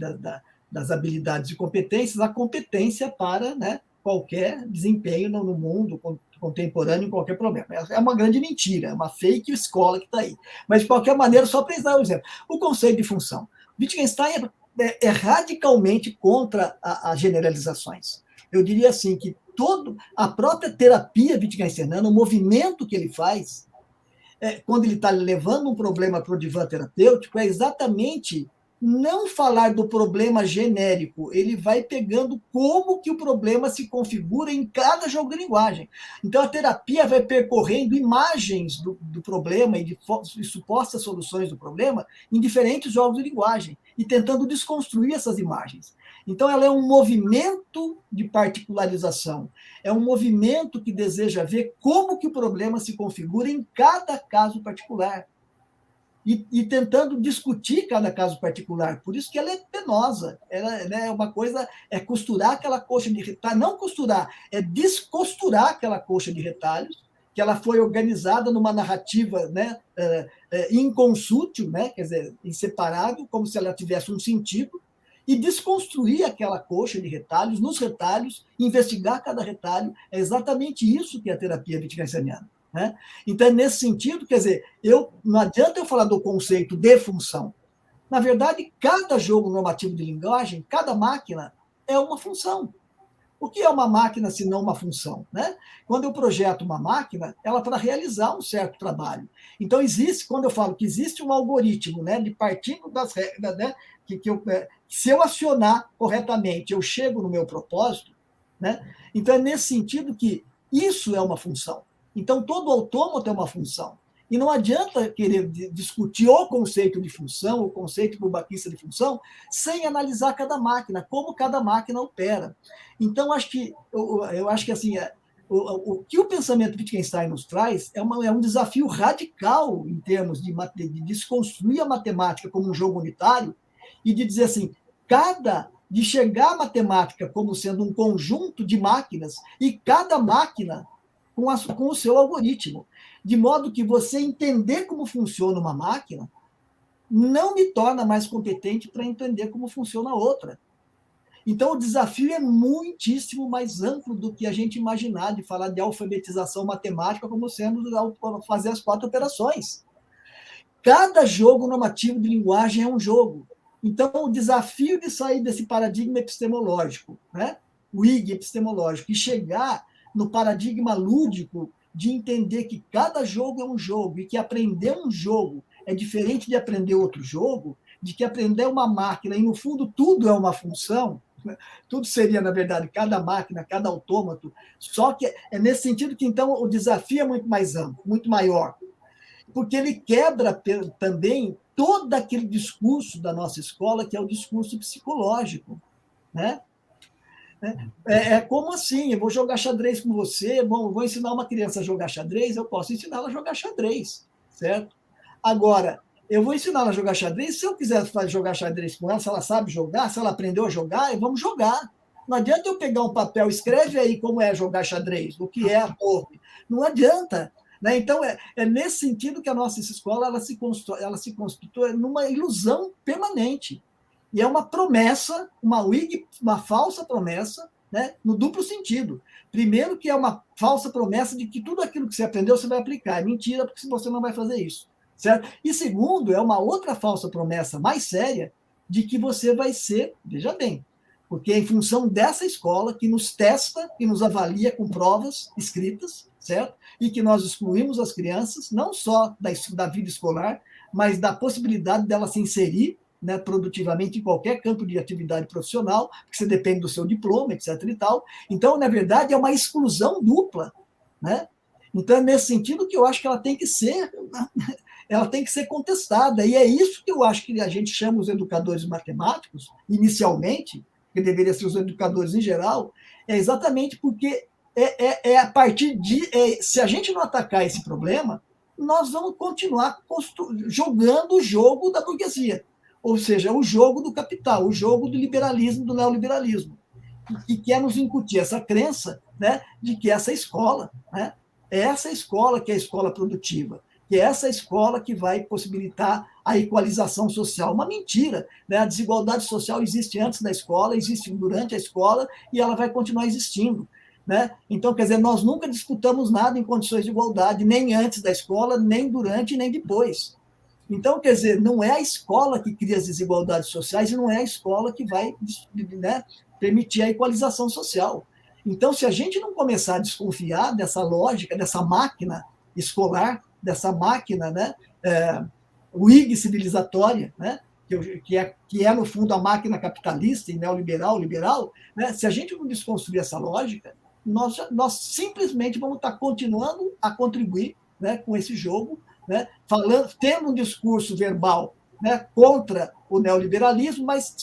das habilidades e competências, a competência para, né, qualquer desempenho no mundo contemporâneo, em qualquer problema. É uma grande mentira, é uma fake escola que está aí. Mas, de qualquer maneira, só para dar um exemplo. O conceito de função. Wittgenstein é radicalmente contra as generalizações. Eu diria assim que a própria terapia wittgensteiniana, o movimento que ele faz, quando ele está levando um problema para o divã terapêutico, é exatamente não falar do problema genérico, ele vai pegando como que o problema se configura em cada jogo de linguagem. Então, a terapia vai percorrendo imagens do problema e de supostas soluções do problema em diferentes jogos de linguagem e tentando desconstruir essas imagens. Então, ela é um movimento de particularização, é um movimento que deseja ver como que o problema se configura em cada caso particular e tentando discutir cada caso particular. Por isso que ela é penosa, ela é uma coisa, é costurar aquela coxa de retalhos, não costurar, é descosturar aquela coxa de retalhos, que ela foi organizada numa narrativa, né, inconsútil, né, quer dizer, inseparável, como se ela tivesse um sentido, e desconstruir aquela coxa de retalhos, nos retalhos, investigar cada retalho. É exatamente isso que é a terapia wittgensteiniana. Né? Então, é nesse sentido, quer dizer, não adianta eu falar do conceito de função. Na verdade, cada jogo normativo de linguagem, cada máquina é uma função. O que é uma máquina se não uma função? Né? Quando eu projeto uma máquina, ela para realizar um certo trabalho. Então, quando eu falo que existe um algoritmo, né, de partindo das regras, né, se eu acionar corretamente, eu chego no meu propósito, né? Então, é nesse sentido que isso é uma função. Então, todo autômato é uma função. E não adianta querer discutir o conceito de função, o conceito bulbaquista de função, sem analisar cada máquina, como cada máquina opera. Então, eu acho que assim, o que o pensamento Wittgenstein nos traz é um desafio radical em termos de desconstruir a matemática como um jogo unitário e de dizer assim, de chegar à matemática como sendo um conjunto de máquinas e cada máquina com o seu algoritmo, de modo que você entender como funciona uma máquina não me torna mais competente para entender como funciona a outra. Então, o desafio é muitíssimo mais amplo do que a gente imaginar de falar de alfabetização matemática como sendo fazer as 4 operações. Cada jogo normativo de linguagem é um jogo. Então, o desafio de sair desse paradigma epistemológico, né, o IG epistemológico, e chegar no paradigma lúdico de entender que cada jogo é um jogo e que aprender um jogo é diferente de aprender outro jogo, de que aprender uma máquina, e no fundo tudo é uma função, né? Tudo seria, na verdade, cada máquina, cada autômato, só que é nesse sentido que, então, o desafio é muito mais amplo, muito maior, porque ele quebra também todo aquele discurso da nossa escola, que é o discurso psicológico, né? Como assim? Eu vou jogar xadrez com você, bom, eu vou ensinar uma criança a jogar xadrez, eu posso ensinar ela a jogar xadrez, certo? Agora, eu vou ensinar ela a jogar xadrez, se eu quiser jogar xadrez com ela, se ela sabe jogar, se ela aprendeu a jogar, vamos jogar. Não adianta eu pegar um papel, escreve aí como é jogar xadrez, o que é a torre. Não adianta. Né? Então, é nesse sentido que a nossa escola ela se constitui numa ilusão permanente. E é uma promessa, uma falsa promessa, né, no duplo sentido. Primeiro, que é uma falsa promessa de que tudo aquilo que você aprendeu você vai aplicar. É mentira, porque você não vai fazer isso. Certo? E segundo, é uma outra falsa promessa mais séria de que você vai ser, veja bem, porque é em função dessa escola que nos testa e nos avalia com provas escritas, certo? E que nós excluímos as crianças, não só da vida escolar, mas da possibilidade dela se inserir, né, produtivamente em qualquer campo de atividade profissional, porque você depende do seu diploma, etc. e tal. Então, na verdade, é uma exclusão dupla. Né? Então, é nesse sentido que eu acho que ela tem que ser contestada. E é isso que eu acho que a gente chama os educadores matemáticos, inicialmente, que deveriam ser os educadores em geral, é exatamente porque a partir se a gente não atacar esse problema, nós vamos continuar jogando o jogo da burguesia, ou seja, o jogo do capital, o jogo do liberalismo, do neoliberalismo, que quer nos incutir essa crença, né, de que essa escola, né, é essa escola que é a escola produtiva, que é essa escola que vai possibilitar a equalização social. Uma mentira. Né? A desigualdade social existe antes da escola, existe durante a escola e ela vai continuar existindo. Né? Então, quer dizer, nós nunca disputamos nada em condições de igualdade, nem antes da escola, nem durante, nem depois. Então, quer dizer, não é a escola que cria as desigualdades sociais e não é a escola que vai, né, permitir a equalização social. Então, se a gente não começar a desconfiar dessa lógica, dessa máquina escolar, dessa máquina, né, Whig civilizatória, né, que é, no fundo, a máquina capitalista e neoliberal, liberal, né, se a gente não desconstruir essa lógica, nós simplesmente vamos estar continuando a contribuir, né, com esse jogo, né, tendo um discurso verbal, né, contra o neoliberalismo, mas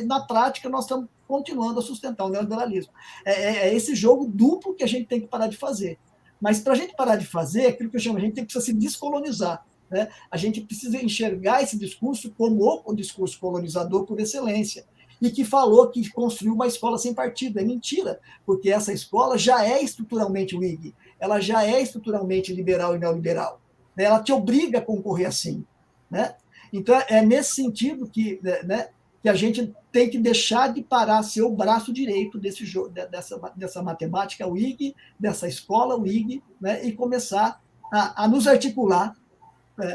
na prática nós estamos continuando a sustentar o neoliberalismo. É esse jogo duplo que a gente tem que parar de fazer. Mas para a gente parar de fazer, aquilo que eu chamo, a gente precisa se descolonizar. Né? A gente precisa enxergar esse discurso como o discurso colonizador por excelência, e que falou que construiu uma escola sem partido. É mentira, porque essa escola já é estruturalmente Whig, ela já é estruturalmente liberal e neoliberal. Ela te obriga a concorrer assim. Né? Então, é nesse sentido que, né, que a gente tem que deixar de parar ser o braço direito dessa matemática Whig, dessa escola Whig, né, e começar a nos articular,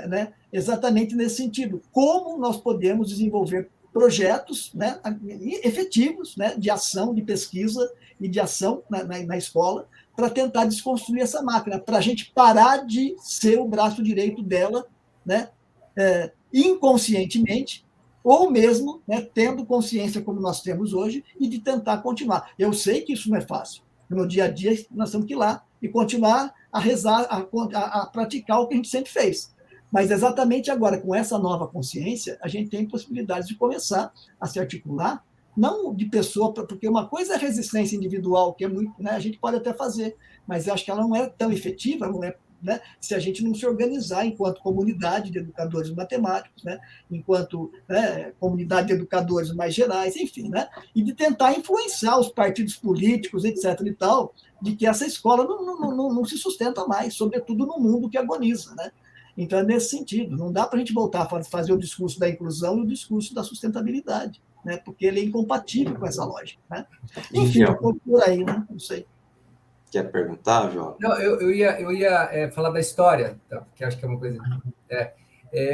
né, exatamente nesse sentido. Como nós podemos desenvolver projetos, né, efetivos, né, de ação, de pesquisa e de ação na escola, para tentar desconstruir essa máquina, para a gente parar de ser o braço direito dela, né, inconscientemente, ou mesmo, né, tendo consciência como nós temos hoje, e de tentar continuar. Eu sei que isso não é fácil. No dia a dia, nós temos que ir lá e continuar a rezar, a praticar o que a gente sempre fez. Mas exatamente agora, com essa nova consciência, a gente tem possibilidades de começar a se articular, não de pessoa, porque uma coisa é a resistência individual, que é muito, né, a gente pode até fazer, mas eu acho que ela não é tão efetiva, não é, né, se a gente não se organizar enquanto comunidade de educadores matemáticos, né, enquanto, né, comunidade de educadores mais gerais, enfim, né, e de tentar influenciar os partidos políticos, etc. e tal, de que essa escola não se sustenta mais, sobretudo no mundo que agoniza, né? Então, é nesse sentido. Não dá para a gente voltar a fazer o discurso da inclusão e o discurso da sustentabilidade, né? Porque ele é incompatível com essa lógica. Né? Enfim, eu estou por aí, né? Não sei. Quer perguntar, João? Não, eu ia falar da história, tá? Porque acho que é uma coisa...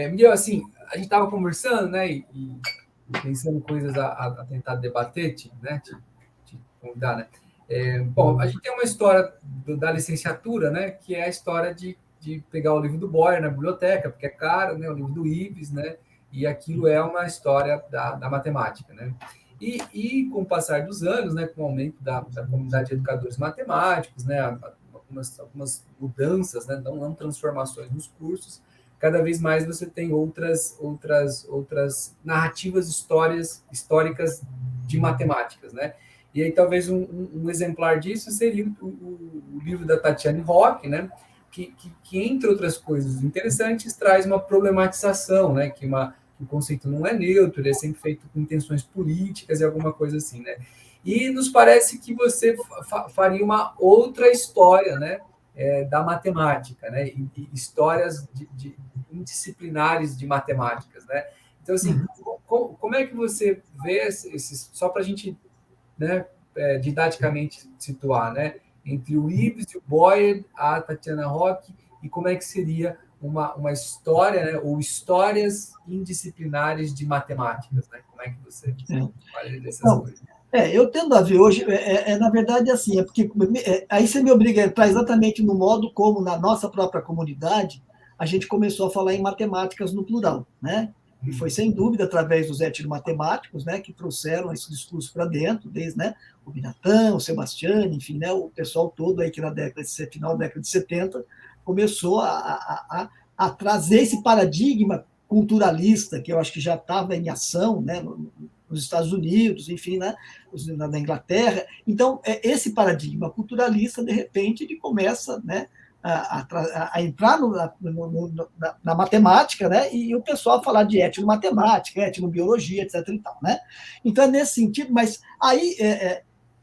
Miguel, assim, a gente estava conversando, né? E pensando coisas a tentar debater, né? Te convidar, né? Bom, a gente tem uma história da licenciatura, né? Que é a história de pegar o livro do Boyer na biblioteca, porque é caro, né? O livro do Ives, né? E aquilo é uma história da matemática, né? E com o passar dos anos, né? Com o aumento da comunidade de educadores matemáticos, né? Algumas mudanças, né? Não transformações nos cursos, cada vez mais você tem outras narrativas históricas de matemáticas, né? E aí talvez um exemplar disso seria o livro da Tatiane Rock, né? Que, entre outras coisas interessantes, traz uma problematização, né? Que o conceito não é neutro, ele é sempre feito com intenções políticas e alguma coisa assim, né? E nos parece que você faria uma outra história, né? Da matemática, né? E histórias indisciplinares de matemáticas, né? Então, assim, como é que você vê esses, só para a gente, né, didaticamente situar, né? Entre o Ives e o Boyer, a Tatiana Rock, e como é que seria uma história, né, ou histórias indisciplinares de matemáticas, né? Como é que você fala dessas coisas? Eu tendo a ver hoje, na verdade, assim, porque aí você me obriga a entrar exatamente no modo como, na nossa própria comunidade, a gente começou a falar em matemáticas no plural, né? E foi, sem dúvida, através dos etnomatemáticos, né, que trouxeram esse discurso para dentro, desde, né, o Binatã, o Sebastiani, enfim, né, o pessoal todo aí que na final da década de 70 começou a trazer esse paradigma culturalista, que eu acho que já estava em ação, né, nos Estados Unidos, enfim, né, na Inglaterra. Então, esse paradigma culturalista, de repente, ele começa, né, a entrar na matemática, né? E o pessoal falar de etnomatemática, etnobiologia, etc. E tal, né? Então, é nesse sentido, mas aí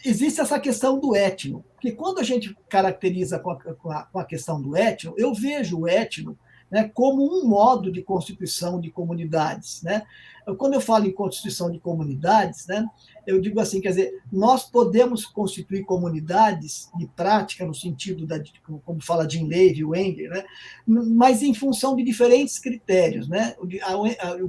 existe essa questão do etno, porque quando a gente caracteriza com a questão do etno, eu vejo o etno, né, como um modo de constituição de comunidades, né? Quando eu falo em constituição de comunidades, né, eu digo assim, quer dizer, nós podemos constituir comunidades de prática no sentido como fala Jim Levy, o Wenger, né, mas em função de diferentes critérios, né? O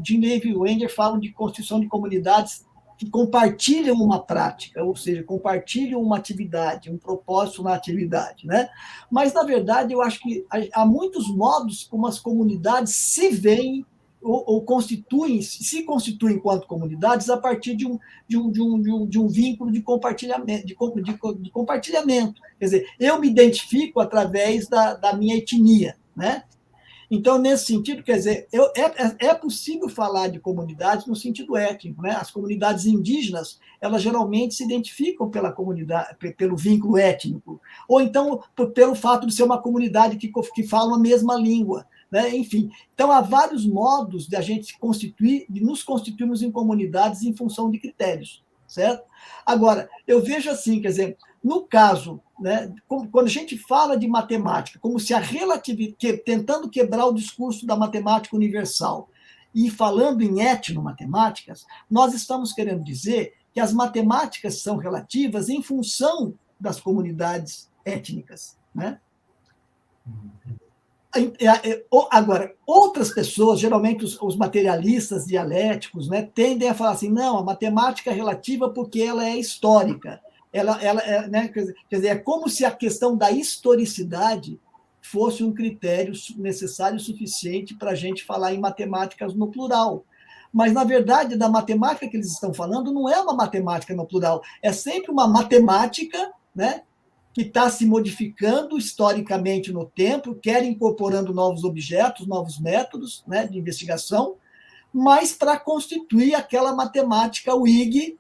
Jim Levy e o Wenger falam de constituição de comunidades que compartilham uma prática, ou seja, compartilham uma atividade, um propósito na atividade, né? Mas, na verdade, eu acho que há muitos modos como as comunidades se veem ou se constituem enquanto comunidades a partir de um vínculo de compartilhamento, de compartilhamento. Quer dizer, eu me identifico através da minha etnia, né? Então, nesse sentido, quer dizer, é possível falar de comunidades no sentido étnico, né? As comunidades indígenas, elas geralmente se identificam pela comunidade, pelo vínculo étnico, ou então pelo fato de ser uma comunidade que fala a mesma língua, né? Enfim, então há vários modos de a gente se constituir, de nos constituirmos em comunidades em função de critérios, certo? Agora, eu vejo assim, quer dizer, no caso, né, quando a gente fala de matemática, como se a relatividade, tentando quebrar o discurso da matemática universal e falando em etnomatemáticas, nós estamos querendo dizer que as matemáticas são relativas em função das comunidades étnicas, né? Agora, outras pessoas, geralmente os materialistas dialéticos, né, tendem a falar assim, não, a matemática é relativa porque ela é histórica. Ela né, quer dizer, é como se a questão da historicidade fosse um critério necessário e suficiente para a gente falar em matemáticas no plural. Mas, na verdade, da matemática que eles estão falando não é uma matemática no plural, é sempre uma matemática, né, que está se modificando historicamente no tempo, quer incorporando novos objetos, novos métodos, né, de investigação, mas para constituir aquela matemática WIG,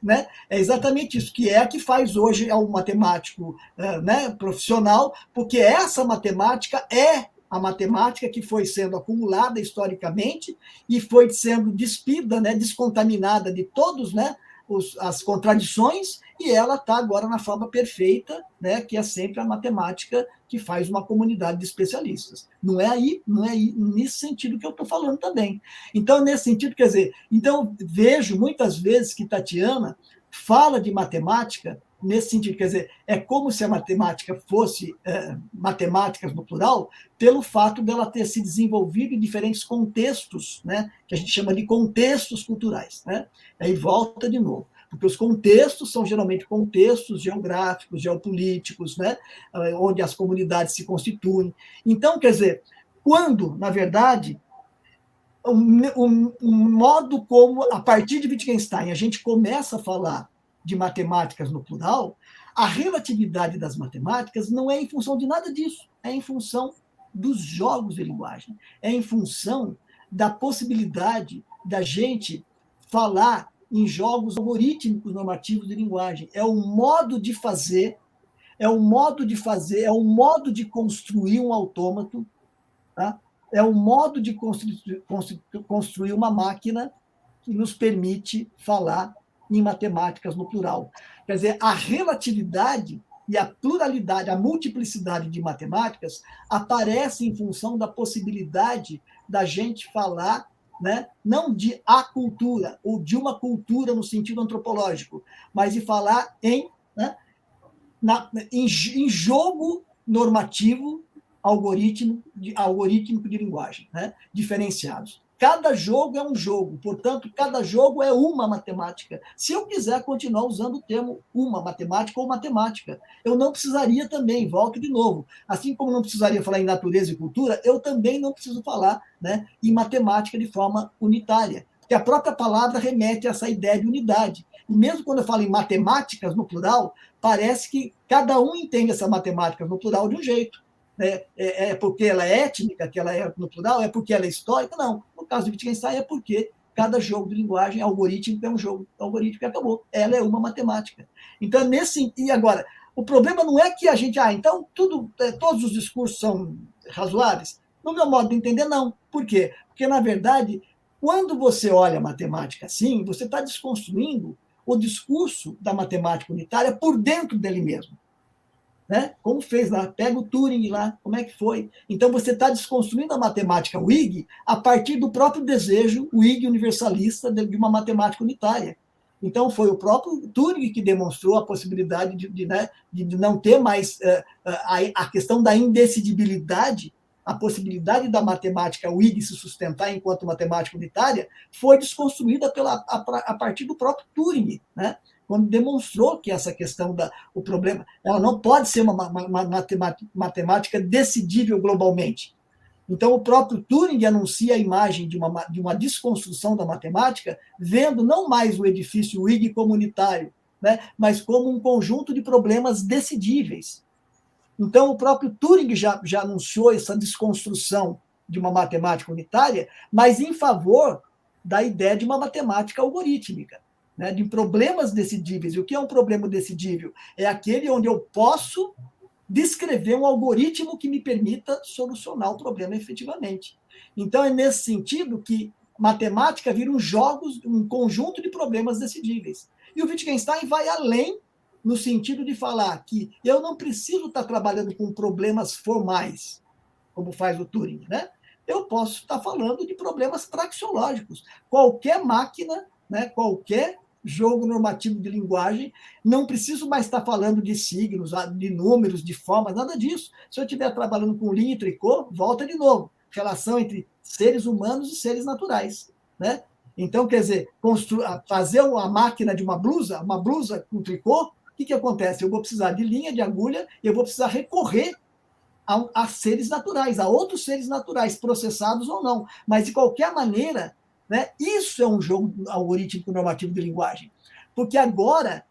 né, é exatamente isso, que é a que faz hoje o matemático, né, profissional, porque essa matemática é a matemática que foi sendo acumulada historicamente e foi sendo despida, né, descontaminada de todos, né, as contradições, e ela está agora na forma perfeita, né, que é sempre a matemática que faz uma comunidade de especialistas. Não é aí nesse sentido que eu estou falando também. Então, nesse sentido, quer dizer, então vejo muitas vezes que Tatiana fala de matemática nesse sentido, quer dizer, é como se a matemática fosse matemáticas no plural, pelo fato dela ter se desenvolvido em diferentes contextos, né, que a gente chama de contextos culturais, né? Aí volta de novo, porque os contextos são geralmente contextos geográficos, geopolíticos, né, onde as comunidades se constituem. Então, quer dizer, quando, na verdade, o modo como, a partir de Wittgenstein, a gente começa a falar de matemáticas no plural, a relatividade das matemáticas não é em função de nada disso, é em função dos jogos de linguagem, é em função da possibilidade da gente falar em jogos algorítmicos normativos de linguagem. É um modo de fazer, é um modo de construir um autômato, tá? É um modo de construir uma máquina que nos permite falar em matemáticas no plural. Quer dizer, a relatividade e a pluralidade, a multiplicidade de matemáticas aparece em função da possibilidade da gente falar, né, não de a cultura, ou de uma cultura no sentido antropológico, mas de falar né, em jogo normativo algorítmico de linguagem, né, diferenciados. Cada jogo é um jogo, portanto, cada jogo é uma matemática. Se eu quiser continuar usando o termo uma matemática ou matemática, eu não precisaria também, volto de novo, assim como não precisaria falar em natureza e cultura, eu também não preciso falar, né, em matemática de forma unitária, porque a própria palavra remete a essa ideia de unidade. E mesmo quando eu falo em matemáticas no plural, parece que cada um entende essa matemática no plural de um jeito. É porque ela é étnica, que ela é no plural, é porque ela é histórica? Não. No caso de Wittgenstein, é porque cada jogo de linguagem algorítmico é um jogo algorítmico e acabou. Ela é uma matemática. Então, e agora, o problema não é que a gente, então todos os discursos são razoáveis. No meu modo de entender, não. Por quê? Porque, na verdade, quando você olha a matemática assim, você está desconstruindo o discurso da matemática unitária por dentro dele mesmo. Né? Como fez lá, pega o Turing lá, como é que foi? Então você está desconstruindo a matemática WIG a partir do próprio desejo WIG universalista de uma matemática unitária. Então foi o próprio Turing que demonstrou a possibilidade de não ter mais a questão da indecidibilidade, a possibilidade da matemática WIG se sustentar enquanto matemática unitária foi desconstruída a partir do próprio Turing, né? Quando demonstrou que essa questão o problema, ela não pode ser uma matemática decidível globalmente. Então, o próprio Turing anuncia a imagem de uma desconstrução da matemática, vendo não mais o edifício WIG comunitário, né, mas como um conjunto de problemas decidíveis. Então, o próprio Turing já anunciou essa desconstrução, de uma matemática unitária, mas em favor da ideia de uma matemática algorítmica, né, de problemas decidíveis. E o que é um problema decidível? É aquele onde eu posso descrever um algoritmo que me permita solucionar o problema efetivamente. Então, é nesse sentido que matemática vira um conjunto de problemas decidíveis. E o Wittgenstein vai além no sentido de falar que eu não preciso estar trabalhando com problemas formais, como faz o Turing, né? Eu posso estar falando de problemas praxeológicos. Qualquer máquina, né, qualquer jogo normativo de linguagem, não preciso mais estar falando de signos, de números, de formas, nada disso. Se eu estiver trabalhando com linha e tricô, volta de novo. Relação entre seres humanos e seres naturais, né? Então, quer dizer, fazer uma máquina de uma blusa com tricô, o que acontece? Eu vou precisar de linha, de agulha, e eu vou precisar recorrer a seres naturais, a outros seres naturais, processados ou não. Mas, de qualquer maneira, né, isso é um jogo algorítmico normativo de linguagem. Porque agora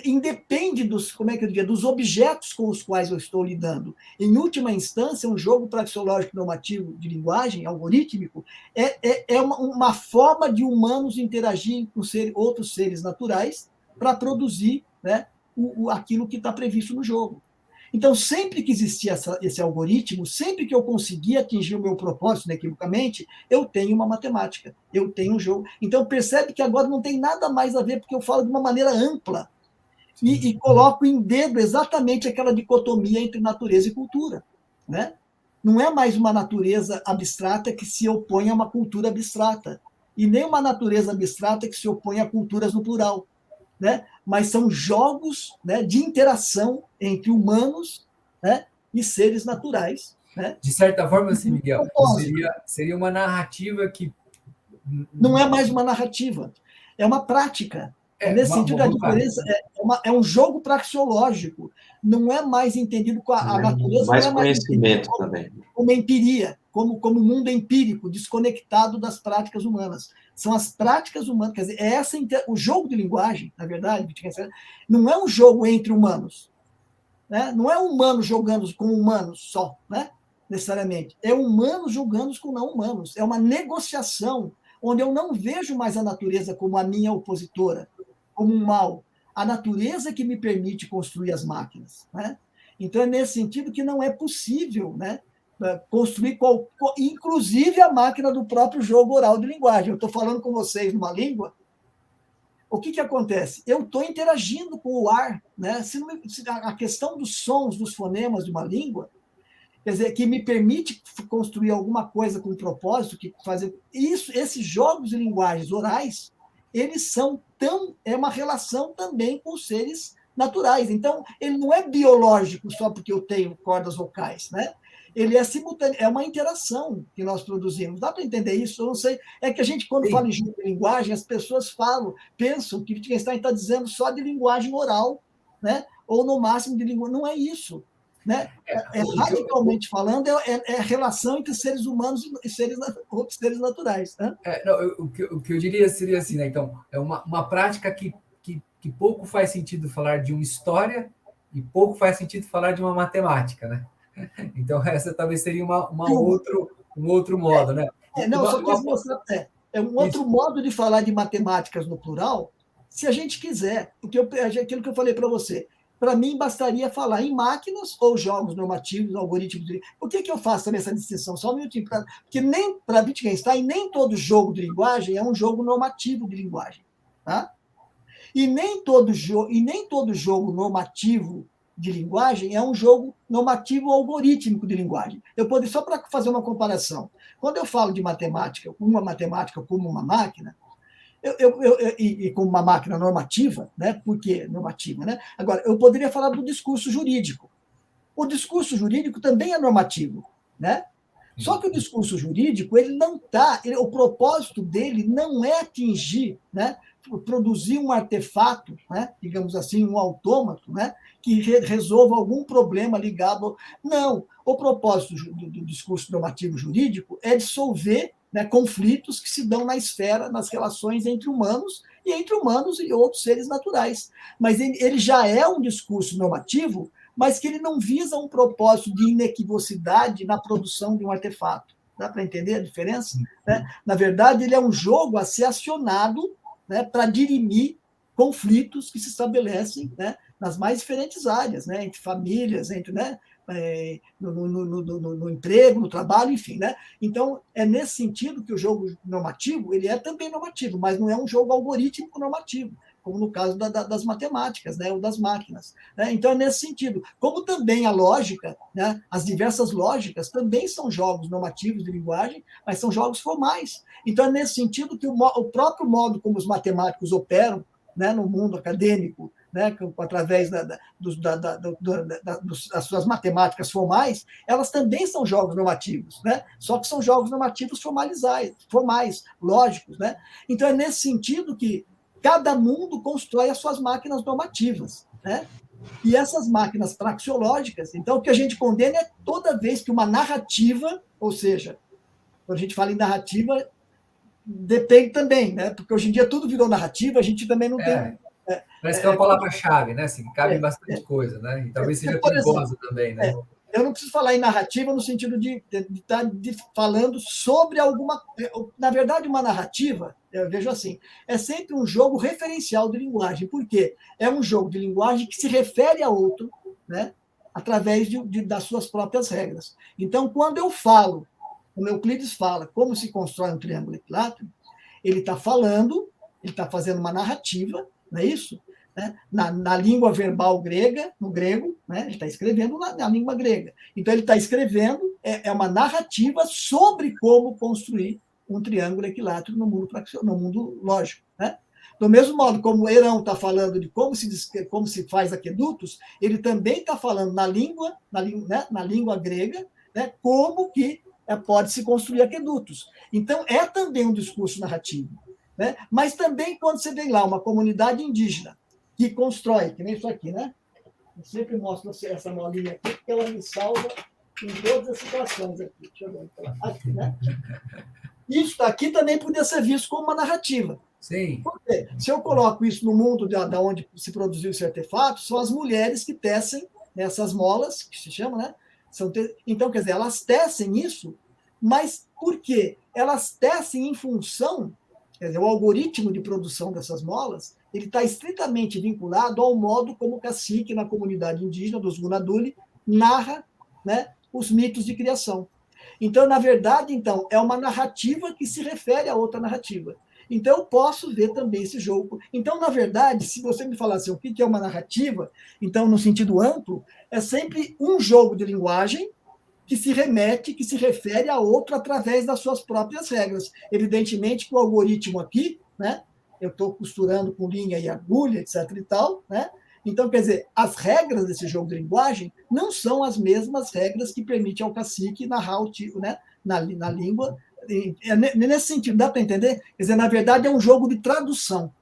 independe dos, como é que eu diria, dos objetos com os quais eu estou lidando. Em última instância, um jogo praxeológico normativo de linguagem, algorítmico, é uma forma de humanos interagirem com outros seres naturais para produzir, né, aquilo que está previsto no jogo. Então, sempre que existia esse algoritmo, sempre que eu conseguia atingir o meu propósito inequivocamente, eu tenho uma matemática, eu tenho um jogo. Então, percebe que agora não tem nada mais a ver, porque eu falo de uma maneira ampla e coloco em dedo exatamente aquela dicotomia entre natureza e cultura, né? Não é mais uma natureza abstrata que se opõe a uma cultura abstrata, e nem uma natureza abstrata que se opõe a culturas no plural, né? Mas são jogos, né, de interação entre humanos, né, e seres naturais. Né? De certa forma, assim, Miguel, seria uma narrativa que... Não é mais uma narrativa, é uma prática. Nesse sentido, a diferença é um jogo praxeológico, não é mais entendido com a natureza. Mais não é conhecimento mais também. Como empiria, como mundo empírico, desconectado das práticas humanas. São as práticas humanas, quer dizer, o jogo de linguagem, na verdade, não é um jogo entre humanos. Né? Não é humano jogando com humanos só, né? Necessariamente. É humanos jogando com não humanos. É uma negociação onde eu não vejo mais a natureza como a minha opositora, como um mal. A natureza que me permite construir as máquinas. Né? Então, é nesse sentido que não é possível, né, construir, inclusive a máquina do próprio jogo oral de linguagem. Eu estou falando com vocês numa língua, o que acontece? Eu estou interagindo com o ar. Né? A questão dos sons, dos fonemas de uma língua, quer dizer, que me permite construir alguma coisa com propósito, que fazer isso, esses jogos de linguagens orais, eles é uma relação também com os seres naturais. Então, ele não é biológico só porque eu tenho cordas vocais, né? Ele é simultâneo, é uma interação que nós produzimos. Dá para entender isso? Eu não sei. É que a gente, quando fala em jogo de linguagem, as pessoas pensam que Wittgenstein está dizendo só de linguagem oral, né? Ou no máximo de linguagem. Não é isso. Né? Radicalmente falando, é a relação entre seres humanos e outros seres naturais. Né? O que eu diria seria assim, né? Então, é uma prática que pouco faz sentido falar de uma história e pouco faz sentido falar de uma matemática, né? Então, essa talvez seria um outro modo, né? Só quis mostrar, um outro modo de falar de matemáticas no plural, se a gente quiser, aquilo que eu falei para você. Para mim, bastaria falar em máquinas ou jogos normativos, algoritmos. Por que eu faço também essa distinção? Só um minutinho. Porque nem para Wittgenstein, nem todo jogo de linguagem é um jogo normativo de linguagem. Tá? E nem todo jogo normativo de linguagem é um jogo normativo algorítmico de linguagem. Só para fazer uma comparação, quando eu falo de matemática como uma máquina, e com uma máquina normativa, né? Por que normativa? Né? Agora, eu poderia falar do discurso jurídico. O discurso jurídico também é normativo. Né? Só que o discurso jurídico, ele não está. O propósito dele não é atingir, né? Produzir um artefato, né? Digamos assim, um autômato, né? Que resolva algum problema ligado. Não. O propósito do discurso normativo jurídico é dissolver, né, conflitos que se dão na esfera, nas relações entre humanos e outros seres naturais. Mas ele já é um discurso normativo, mas que ele não visa um propósito de inequivocidade na produção de um artefato. Dá para entender a diferença? Né? Na verdade, ele é um jogo a ser acionado, né, para dirimir conflitos que se estabelecem, né, nas mais diferentes áreas, né, entre famílias, entre, né, no emprego, no trabalho, enfim. Né? Então, é nesse sentido que o jogo normativo ele é também normativo, mas não é um jogo algorítmico normativo, como no caso das matemáticas, né, ou das máquinas. Né? Então, é nesse sentido. Como também a lógica, né, as diversas lógicas também são jogos normativos de linguagem, mas são jogos formais. Então, é nesse sentido que o próprio modo como os matemáticos operam, né, no mundo acadêmico, né, através das suas matemáticas formais, elas também são jogos normativos, né? Só que são jogos normativos formais, lógicos. Né? Então, é nesse sentido que cada mundo constrói as suas máquinas normativas. Né? E essas máquinas praxeológicas, então, o que a gente condena é toda vez que uma narrativa, ou seja, quando a gente fala em narrativa, depende também, né? Porque hoje em dia tudo virou narrativa, a gente também não tem. Parece que é uma palavra-chave, né? Assim, cabe bastante coisa, né? E talvez seja perigosa também, né? Eu não preciso falar em narrativa no sentido de estar falando sobre alguma. Na verdade, uma narrativa, eu vejo assim, é sempre um jogo referencial de linguagem. Por quê? É um jogo de linguagem que se refere a outro, né? Através das suas próprias regras. Então, quando eu falo, o Euclides fala como se constrói um triângulo equilátero, ele está falando, ele está fazendo uma narrativa, não é isso? Né? Na língua verbal grega, no grego, né? Ele está escrevendo na língua grega. Então, ele está escrevendo, uma narrativa sobre como construir um triângulo equilátero no mundo lógico. Né? Do mesmo modo como o Herão está falando de como se faz aquedutos, ele também está falando na língua grega, né? Como que pode se construir aquedutos. Então, é também um discurso narrativo. Né? Mas também quando você vem lá uma comunidade indígena que constrói, que nem isso aqui, né? Eu sempre mostro essa molinha aqui, porque ela me salva em todas as situações aqui. Deixa eu ver aqui, né? Isso aqui também podia ser visto como uma narrativa. Sim. Porque se eu coloco isso no mundo da onde se produziu esse artefato, são as mulheres que tecem essas molas, que se chama, né? Então, quer dizer, elas tecem isso, mas por quê? Elas tecem em função, quer dizer, o algoritmo de produção dessas molas, ele está estritamente vinculado ao modo como o cacique na comunidade indígena dos Gunaduli narra, né, os mitos de criação. Então, na verdade, é uma narrativa que se refere a outra narrativa. Então, eu posso ver também esse jogo. Então, na verdade, se você me falar assim, o que é uma narrativa, então, no sentido amplo, é sempre um jogo de linguagem que se refere a outro através das suas próprias regras. Evidentemente que o algoritmo aqui, né, eu estou costurando com linha e agulha, etc. e tal, né? Então, quer dizer, as regras desse jogo de linguagem não são as mesmas regras que permitem ao cacique narrar né, na língua. Nesse sentido, dá para entender? Quer dizer, na verdade, é um jogo de tradução,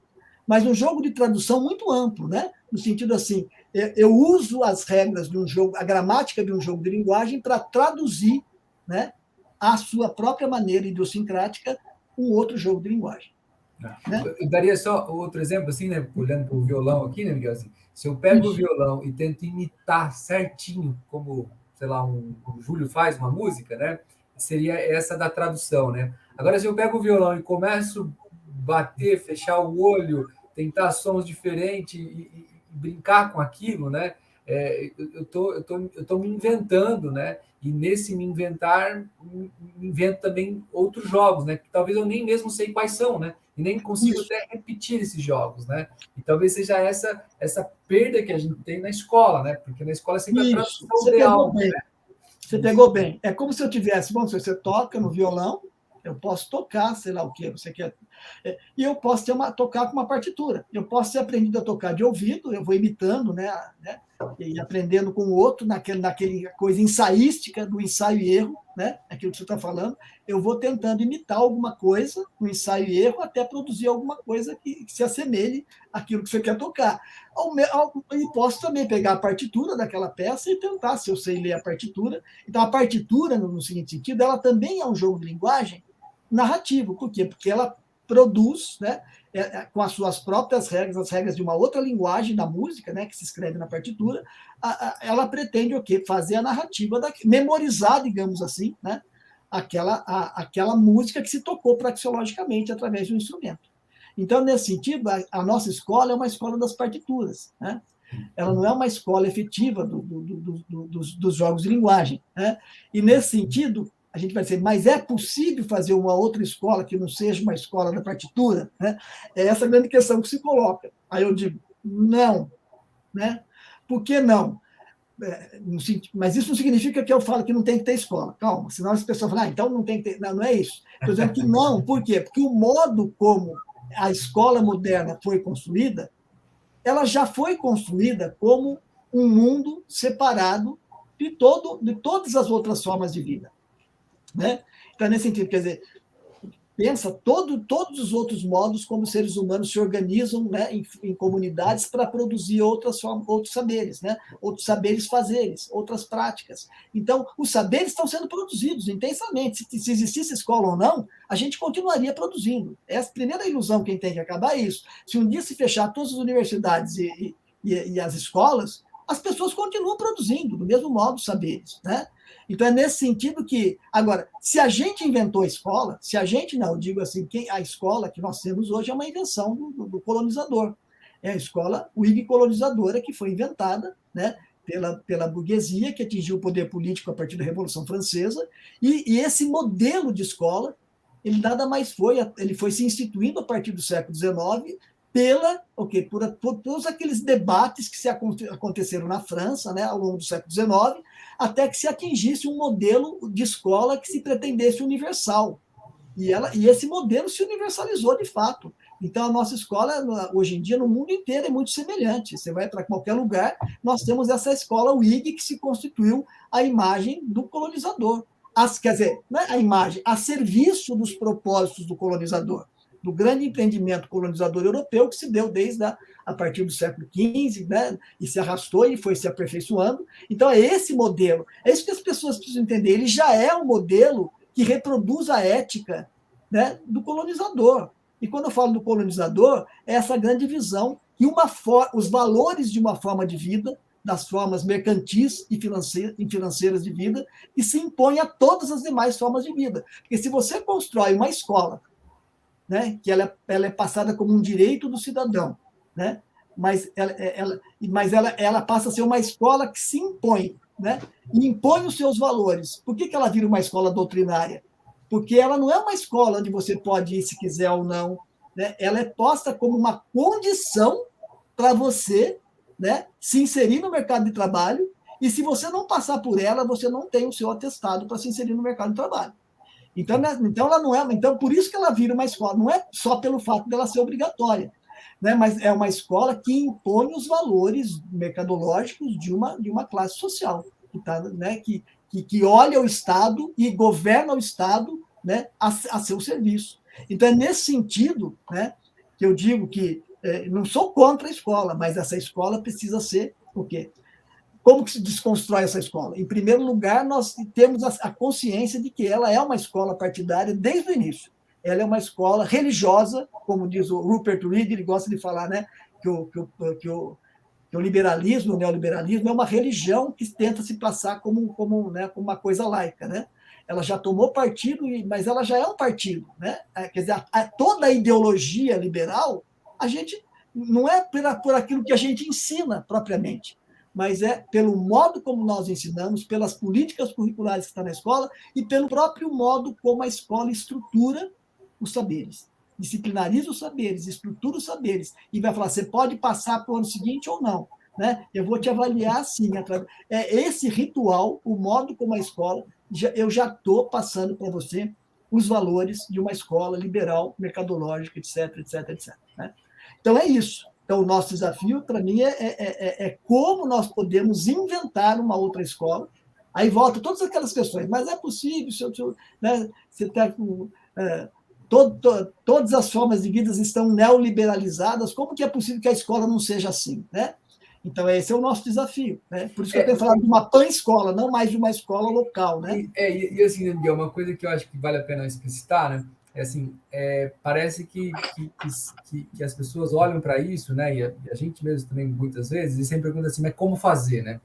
mas um jogo de tradução muito amplo, né? No sentido assim, eu uso as regras de um jogo, a gramática de um jogo de linguagem para traduzir, né, a sua própria maneira idiosincrática um outro jogo de linguagem. Né? Eu daria só outro exemplo, assim, né? Olhando para o violão aqui, né, Miguel? Assim, se eu pego o violão e tento imitar certinho, como, sei lá, o Júlio faz uma música, né? Seria essa da tradução, né? Agora, se eu pego o violão e começo a bater, fechar o olho, tentar sons diferentes e brincar com aquilo, né? Eu tô me inventando, né? E nesse me inventar, me invento também outros jogos, né? Que talvez eu nem mesmo sei quais são, né? E nem consigo até repetir esses jogos, né? E talvez seja essa perda que a gente tem na escola, né? Porque na escola sempre a tradução de algo, né? Você pegou bem. É como se eu tivesse, bom, se você toca no violão, eu posso tocar, sei lá o que você quer. E eu posso tocar com uma partitura. Eu posso ter aprendido a tocar de ouvido, eu vou imitando, né? E aprendendo com o outro, naquele coisa ensaística do ensaio e erro, né? Aquilo que você está falando. Eu vou tentando imitar alguma coisa, no ensaio e erro, até produzir alguma coisa que se assemelhe àquilo que você quer tocar. E posso também pegar a partitura daquela peça e tentar, se eu sei ler a partitura. Então, a partitura, no seguinte sentido, ela também é um jogo de linguagem narrativo. Por quê? Porque ela produz, né, com as suas próprias regras, as regras de uma outra linguagem da música, né, que se escreve na partitura, ela pretende o quê? Fazer a narrativa, memorizar, digamos assim, né, aquela música que se tocou praxeologicamente através de um instrumento. Então, nesse sentido, a nossa escola é uma escola das partituras, né? Ela não é uma escola efetiva dos jogos de linguagem, né? E, nesse sentido, a gente vai dizer, mas é possível fazer uma outra escola que não seja uma escola da partitura? Né? É essa a grande questão que se coloca. Aí eu digo, não. Né? Por que não? Mas isso não significa que eu falo que não tem que ter escola. Calma, senão as pessoas falam, então não tem que ter. Não, não é isso. Estou dizendo que não. Por quê? Porque o modo como a escola moderna foi construída, ela já foi construída como um mundo separado de todas as outras formas de vida. Né? Então, nesse sentido, quer dizer, pensa todos os outros modos como os seres humanos se organizam, né, em comunidades para produzir outros saberes, né, outros saberes fazeres, outras práticas. Então, os saberes estão sendo produzidos intensamente. Se existisse escola ou não, a gente continuaria produzindo. Essa primeira ilusão que tem que acabar é isso. Se um dia se fechar todas as universidades e as escolas, as pessoas continuam produzindo, do mesmo modo, saberes, né? Então, é nesse sentido que... Agora, se a gente inventou a escola, se a gente não, eu digo assim, a escola que nós temos hoje é uma invenção do colonizador. É a escola Whig colonizadora que foi inventada, né, pela burguesia, que atingiu o poder político a partir da Revolução Francesa, e esse modelo de escola, ele nada mais foi, ele foi se instituindo a partir do século XIX, por todos aqueles debates que aconteceram na França, né, ao longo do século XIX, até que se atingisse um modelo de escola que se pretendesse universal. E esse modelo se universalizou de fato. Então, a nossa escola, hoje em dia, no mundo inteiro, é muito semelhante. Você vai para qualquer lugar, nós temos essa escola Whig que se constituiu a imagem do colonizador. Quer dizer, não é a imagem, a serviço dos propósitos do colonizador, do grande empreendimento colonizador europeu que se deu desde a partir do século XV, né, e se arrastou e foi se aperfeiçoando. Então, é esse modelo. É isso que as pessoas precisam entender. Ele já é um modelo que reproduz a ética, né, do colonizador. E quando eu falo do colonizador, é essa grande visão que os valores de uma forma de vida, das formas mercantis e financeiras de vida, que se impõem a todas as demais formas de vida. Porque se você constrói uma escola, né, que ela é passada como um direito do cidadão, né, mas ela passa a ser uma escola que se impõe, né, e impõe os seus valores. Por que ela vira uma escola doutrinária? Porque ela não é uma escola onde você pode ir se quiser ou não, né? Ela é posta como uma condição para você, né, se inserir no mercado de trabalho, e se você não passar por ela, você não tem o seu atestado para se inserir no mercado de trabalho. Então, ela não é. Então, por isso que ela vira uma escola. Não é só pelo fato dela ser obrigatória, né? Mas é uma escola que impõe os valores mercadológicos de uma classe social, né, que olha o Estado e governa o Estado, né, a seu serviço. Então, é nesse sentido, né, que eu digo que não sou contra a escola, mas essa escola precisa ser o quê? Como que se desconstrói essa escola? Em primeiro lugar, nós temos a consciência de que ela é uma escola partidária desde o início. Ela é uma escola religiosa, como diz o Rupert Reed, ele gosta de falar, né, que o liberalismo, o neoliberalismo, é uma religião que tenta se passar como uma coisa laica. Né? Ela já tomou partido, mas ela já é um partido. Né? Quer dizer, toda a ideologia liberal, a gente não é por aquilo que a gente ensina propriamente, mas é pelo modo como nós ensinamos, pelas políticas curriculares que estão na escola e pelo próprio modo como a escola estrutura os saberes. Disciplinariza os saberes, estrutura os saberes, e vai falar, você pode passar para o ano seguinte ou não. Né? Eu vou te avaliar assim. É esse ritual, o modo como a escola, eu já estou passando para você os valores de uma escola liberal, mercadológica, etc, etc, etc. Né? Então, é isso. Então, o nosso desafio, para mim, é como nós podemos inventar uma outra escola. Aí volta todas aquelas questões, mas é possível, né, você está com... todas as formas de vida estão neoliberalizadas, como que é possível que a escola não seja assim? Né? Então, esse é o nosso desafio. Né? Por isso que eu tenho falado de uma pan-escola, não mais de uma escola local. Né? E assim, Miguel, uma coisa que eu acho que vale a pena explicitar, né? Parece que as pessoas olham para isso, né? E a gente mesmo também, muitas vezes, e sempre pergunta assim, mas como fazer, né?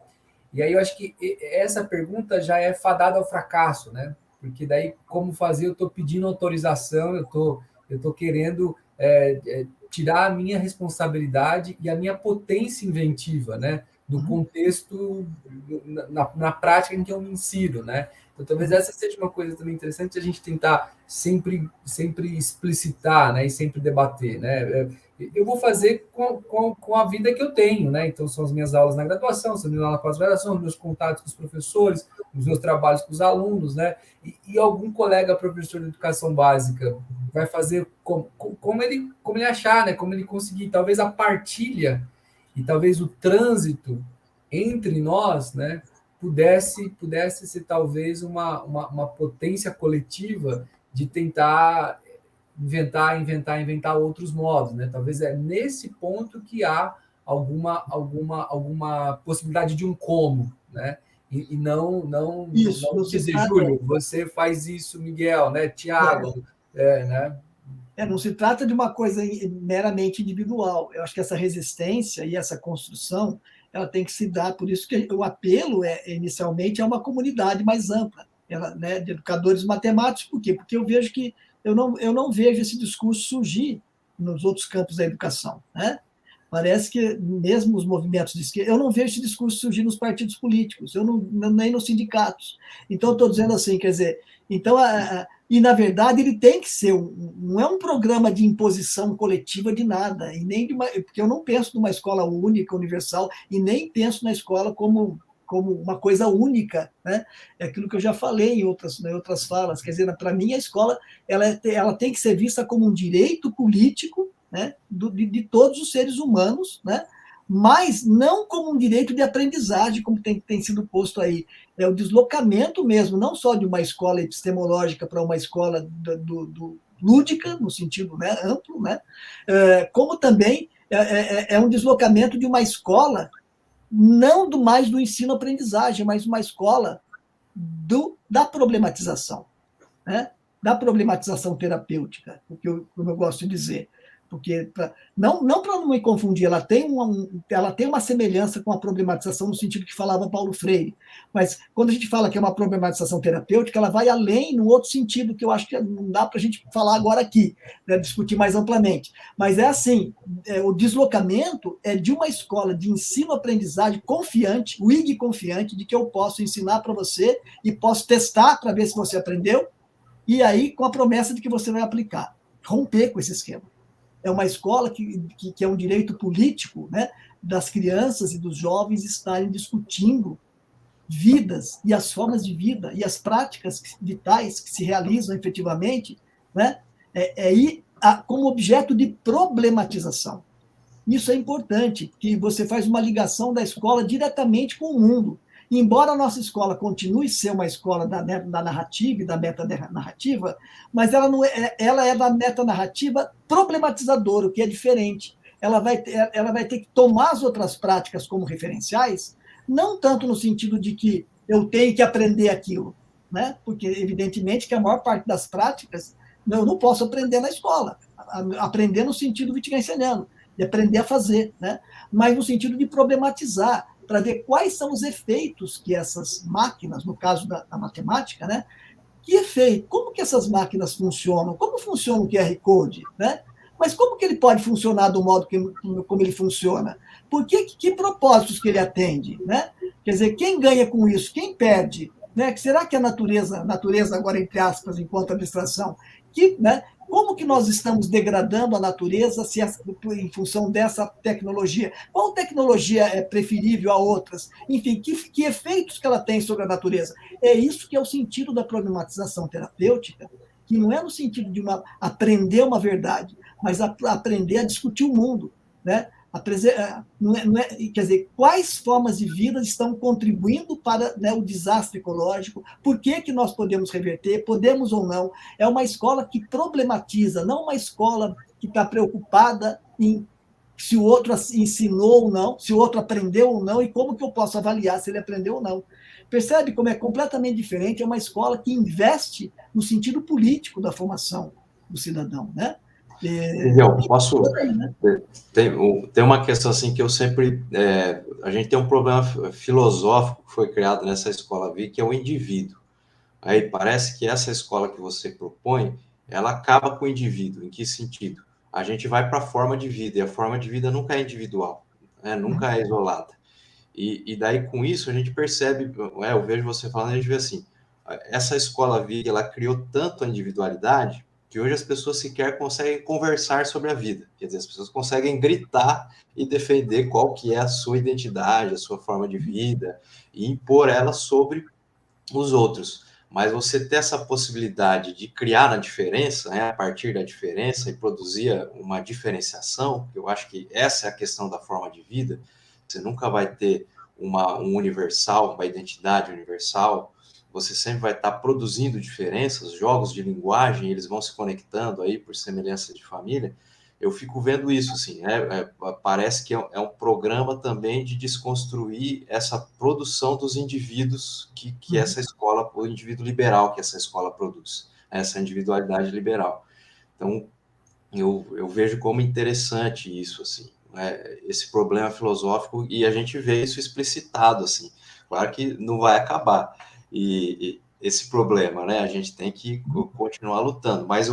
E aí eu acho que essa pergunta já é fadada ao fracasso, né? porque daí, como fazer, eu estou pedindo autorização, eu estou querendo tirar a minha responsabilidade e a minha potência inventiva, né? Do contexto, na prática em que eu me insiro, né? Então, talvez essa seja uma coisa também interessante a gente tentar sempre explicitar, né? E sempre debater, né? Eu vou fazer com a vida que eu tenho, né? Então, são as minhas aulas na graduação, são as minhas aulas na pós-graduação, meus contatos com os professores, os meus trabalhos com os alunos, né? E algum colega professor de educação básica vai fazer como ele achar, né? Como ele conseguir. Talvez a partilha e talvez o trânsito entre nós, né? Pudesse ser talvez uma potência coletiva de tentar inventar outros modos, né? Talvez é nesse ponto que há alguma possibilidade de um como, né? E não dizer, Júlio, você faz isso, Miguel, né? Tiago, né? Não se trata de uma coisa meramente individual. Eu acho que essa resistência e essa construção, ela tem que se dar, por isso que o apelo inicialmente é uma comunidade mais ampla, né, de educadores matemáticos. Por quê? Porque eu vejo que eu não vejo esse discurso surgir nos outros campos da educação, né? Parece que mesmo os movimentos de esquerda, eu não vejo esse discurso surgir nos partidos políticos, nem nos sindicatos. Então, eu estou dizendo assim, quer dizer, então, e na verdade ele tem que ser, não é um programa de imposição coletiva de nada, e nem porque eu não penso numa escola única, universal, e nem penso na escola como uma coisa única, né? É aquilo que eu já falei em outras falas, quer dizer, para mim a escola ela tem que ser vista como um direito político, né, de todos os seres humanos, né, mas não como um direito de aprendizagem, como tem sido posto aí. É o deslocamento mesmo, não só de uma escola epistemológica para uma escola lúdica, no sentido, né, amplo, né, como também é um deslocamento de uma escola, não mais do ensino-aprendizagem, mas uma escola da problematização, né, da problematização terapêutica, como eu gosto de dizer. Porque, não para não me confundir, ela tem uma semelhança com a problematização no sentido que falava Paulo Freire, mas quando a gente fala que é uma problematização terapêutica, ela vai além no outro sentido, que eu acho que não dá para a gente falar agora aqui, né, discutir mais amplamente. Mas é assim, o deslocamento é de uma escola de ensino-aprendizagem confiante, o IG confiante, de que eu posso ensinar para você e posso testar para ver se você aprendeu, e aí com a promessa de que você vai aplicar. Romper com esse esquema. É uma escola que é um direito político, né, das crianças e dos jovens estarem discutindo vidas e as formas de vida e as práticas vitais que se realizam efetivamente, né, como objeto de problematização. Isso é importante, porque você faz uma ligação da escola diretamente com o mundo. E embora a nossa escola continue a ser uma escola da narrativa e da metanarrativa, mas ela é da metanarrativa problematizadora, o que é diferente. Ela vai ter que tomar as outras práticas como referenciais, não tanto no sentido de que eu tenho que aprender aquilo, né? Porque, evidentemente, que a maior parte das práticas eu não posso aprender na escola. Aprender no sentido wittgensteiniano, de aprender a fazer, né? Mas no sentido de problematizar, para ver quais são os efeitos que essas máquinas, no caso da matemática, né? Que efeito? Como que essas máquinas funcionam? Como funciona o QR Code, né? Mas como que ele pode funcionar do modo como ele funciona? Por que propósitos que ele atende, né? Quer dizer, quem ganha com isso? Quem perde? Né? Será que a natureza agora, entre aspas, enquanto abstração, né? Como que nós estamos degradando a natureza em função dessa tecnologia? Qual tecnologia é preferível a outras? Enfim, que efeitos que ela tem sobre a natureza? É isso que é o sentido da problematização terapêutica, que não é no sentido de aprender uma verdade, mas aprender a discutir o mundo, né? Quer dizer, quais formas de vida estão contribuindo para, né, o desastre ecológico, por que nós podemos reverter, podemos ou não. É uma escola que problematiza, não uma escola que está preocupada em se o outro ensinou ou não, se o outro aprendeu ou não, e como que eu posso avaliar se ele aprendeu ou não. Percebe como é completamente diferente? É uma escola que investe no sentido político da formação do cidadão, né? Miguel, posso... Tem uma questão assim que eu sempre... a gente tem um problema filosófico que foi criado nessa escola VIC, que é o indivíduo. Aí parece que essa escola que você propõe, ela acaba com o indivíduo. Em que sentido? A gente vai para a forma de vida, e a forma de vida nunca é individual, né? Nunca é isolada. E daí, com isso, a gente percebe, eu vejo você falando, a gente vê assim, essa escola vida, ela criou tanto a individualidade, que hoje as pessoas sequer conseguem conversar sobre a vida. Quer dizer, as pessoas conseguem gritar e defender qual que é a sua identidade, a sua forma de vida, e impor ela sobre os outros. Mas você ter essa possibilidade de criar na diferença, né, a partir da diferença, e produzir uma diferenciação, eu acho que essa é a questão da forma de vida. Você nunca vai ter um universal, uma identidade universal. Você sempre vai estar produzindo diferenças, jogos de linguagem, eles vão se conectando aí por semelhança de família. Eu fico vendo isso, assim, né? Parece que é um programa também de desconstruir essa produção dos indivíduos que essa escola, o indivíduo liberal que essa escola produz, essa individualidade liberal. Então, eu vejo como interessante isso, assim, né? Esse problema filosófico, e a gente vê isso explicitado, assim. Claro que não vai acabar, e esse problema, né? A gente tem que continuar lutando, mas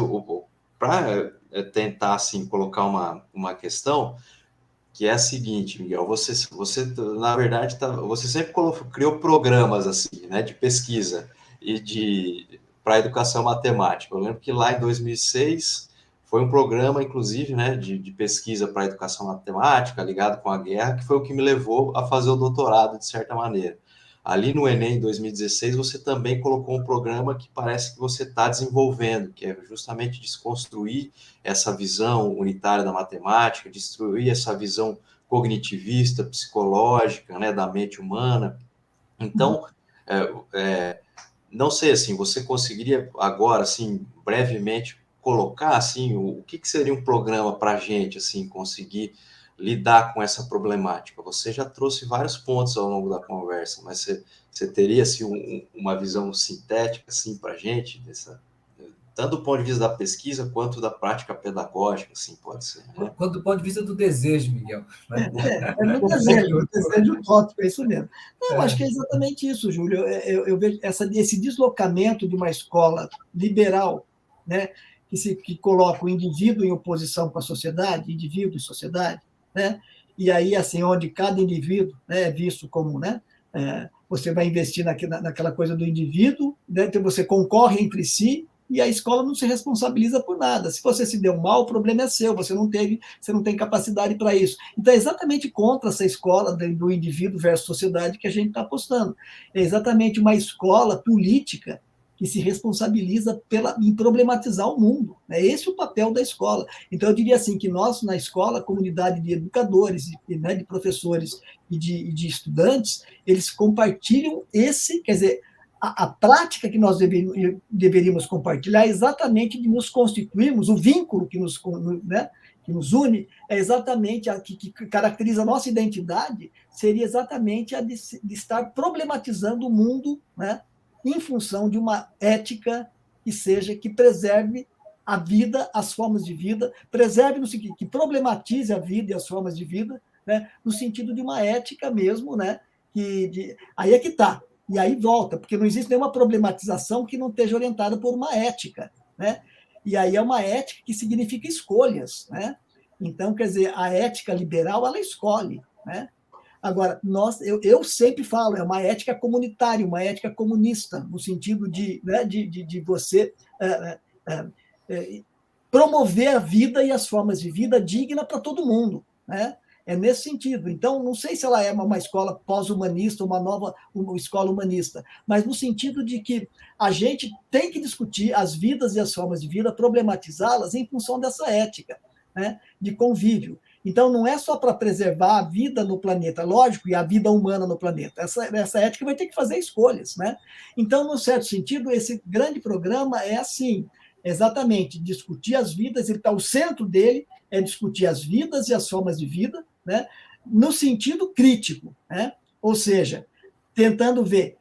para tentar, assim, colocar uma questão, que é a seguinte, Miguel, você na verdade, você sempre criou programas, assim, né, de pesquisa e para a educação matemática. Eu lembro que lá em 2006 foi um programa, inclusive, né, de pesquisa para a educação matemática, ligado com a guerra, que foi o que me levou a fazer o doutorado, de certa maneira. Ali no Enem, em 2016, você também colocou um programa que parece que você está desenvolvendo, que é justamente desconstruir essa visão unitária da matemática, destruir essa visão cognitivista, psicológica, né, da mente humana. Então, não sei, assim, você conseguiria agora, assim, brevemente colocar, assim, o que seria um programa para a gente, assim, conseguir lidar com essa problemática? Você já trouxe vários pontos ao longo da conversa, mas você teria, assim, uma visão sintética, assim, para a gente, tanto do ponto de vista da pesquisa quanto da prática pedagógica, assim, pode ser, né? Quanto do ponto de vista do desejo, Miguel. Né? No desejo utópico, é isso mesmo. Não, acho que é exatamente isso, Júlio. Eu vejo esse deslocamento de uma escola liberal, né, que coloca o indivíduo em oposição com a sociedade, indivíduo e sociedade, né, e aí, assim, onde cada indivíduo, né, é visto como, né, você vai investir naquela coisa do indivíduo, né, então você concorre entre si, e a escola não se responsabiliza por nada. Se você se deu mal, o problema é seu, você não tem capacidade para isso. Então, é exatamente contra essa escola do indivíduo versus sociedade que a gente está apostando. É exatamente uma escola política que se responsabiliza em problematizar o mundo. É esse o papel da escola. Então, eu diria assim, que nós, na escola, comunidade de educadores, né, de professores e de estudantes, eles compartilham quer dizer, a prática que nós deveríamos compartilhar é exatamente de nos constituirmos, o vínculo que nos une, é exatamente a que caracteriza a nossa identidade, seria exatamente a de estar problematizando o mundo, né, em função de uma ética que preserve a vida, as formas de vida, preserve no sentido que problematize a vida e as formas de vida, né, no sentido de uma ética mesmo, né, aí é que está. E aí volta, porque não existe nenhuma problematização que não esteja orientada por uma ética, né? E aí é uma ética que significa escolhas, né? Então, quer dizer, a ética liberal, ela escolhe, né? Agora, eu sempre falo, é uma ética comunitária, uma ética comunista, no sentido de você promover a vida e as formas de vida digna para todo mundo, né? É nesse sentido. Então, não sei se ela é uma escola pós-humanista, uma escola humanista, mas no sentido de que a gente tem que discutir as vidas e as formas de vida, problematizá-las em função dessa ética, né, de convívio. Então, não é só para preservar a vida no planeta, lógico, e a vida humana no planeta. Essa ética vai ter que fazer escolhas, né? Então, num certo sentido, esse grande programa é assim, exatamente, discutir as vidas, o centro dele é discutir as vidas e as formas de vida, né, no sentido crítico, né? Ou seja, tentando ver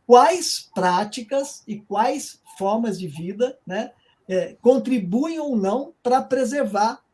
quais práticas e quais formas de vida, né, contribuem ou não para preservar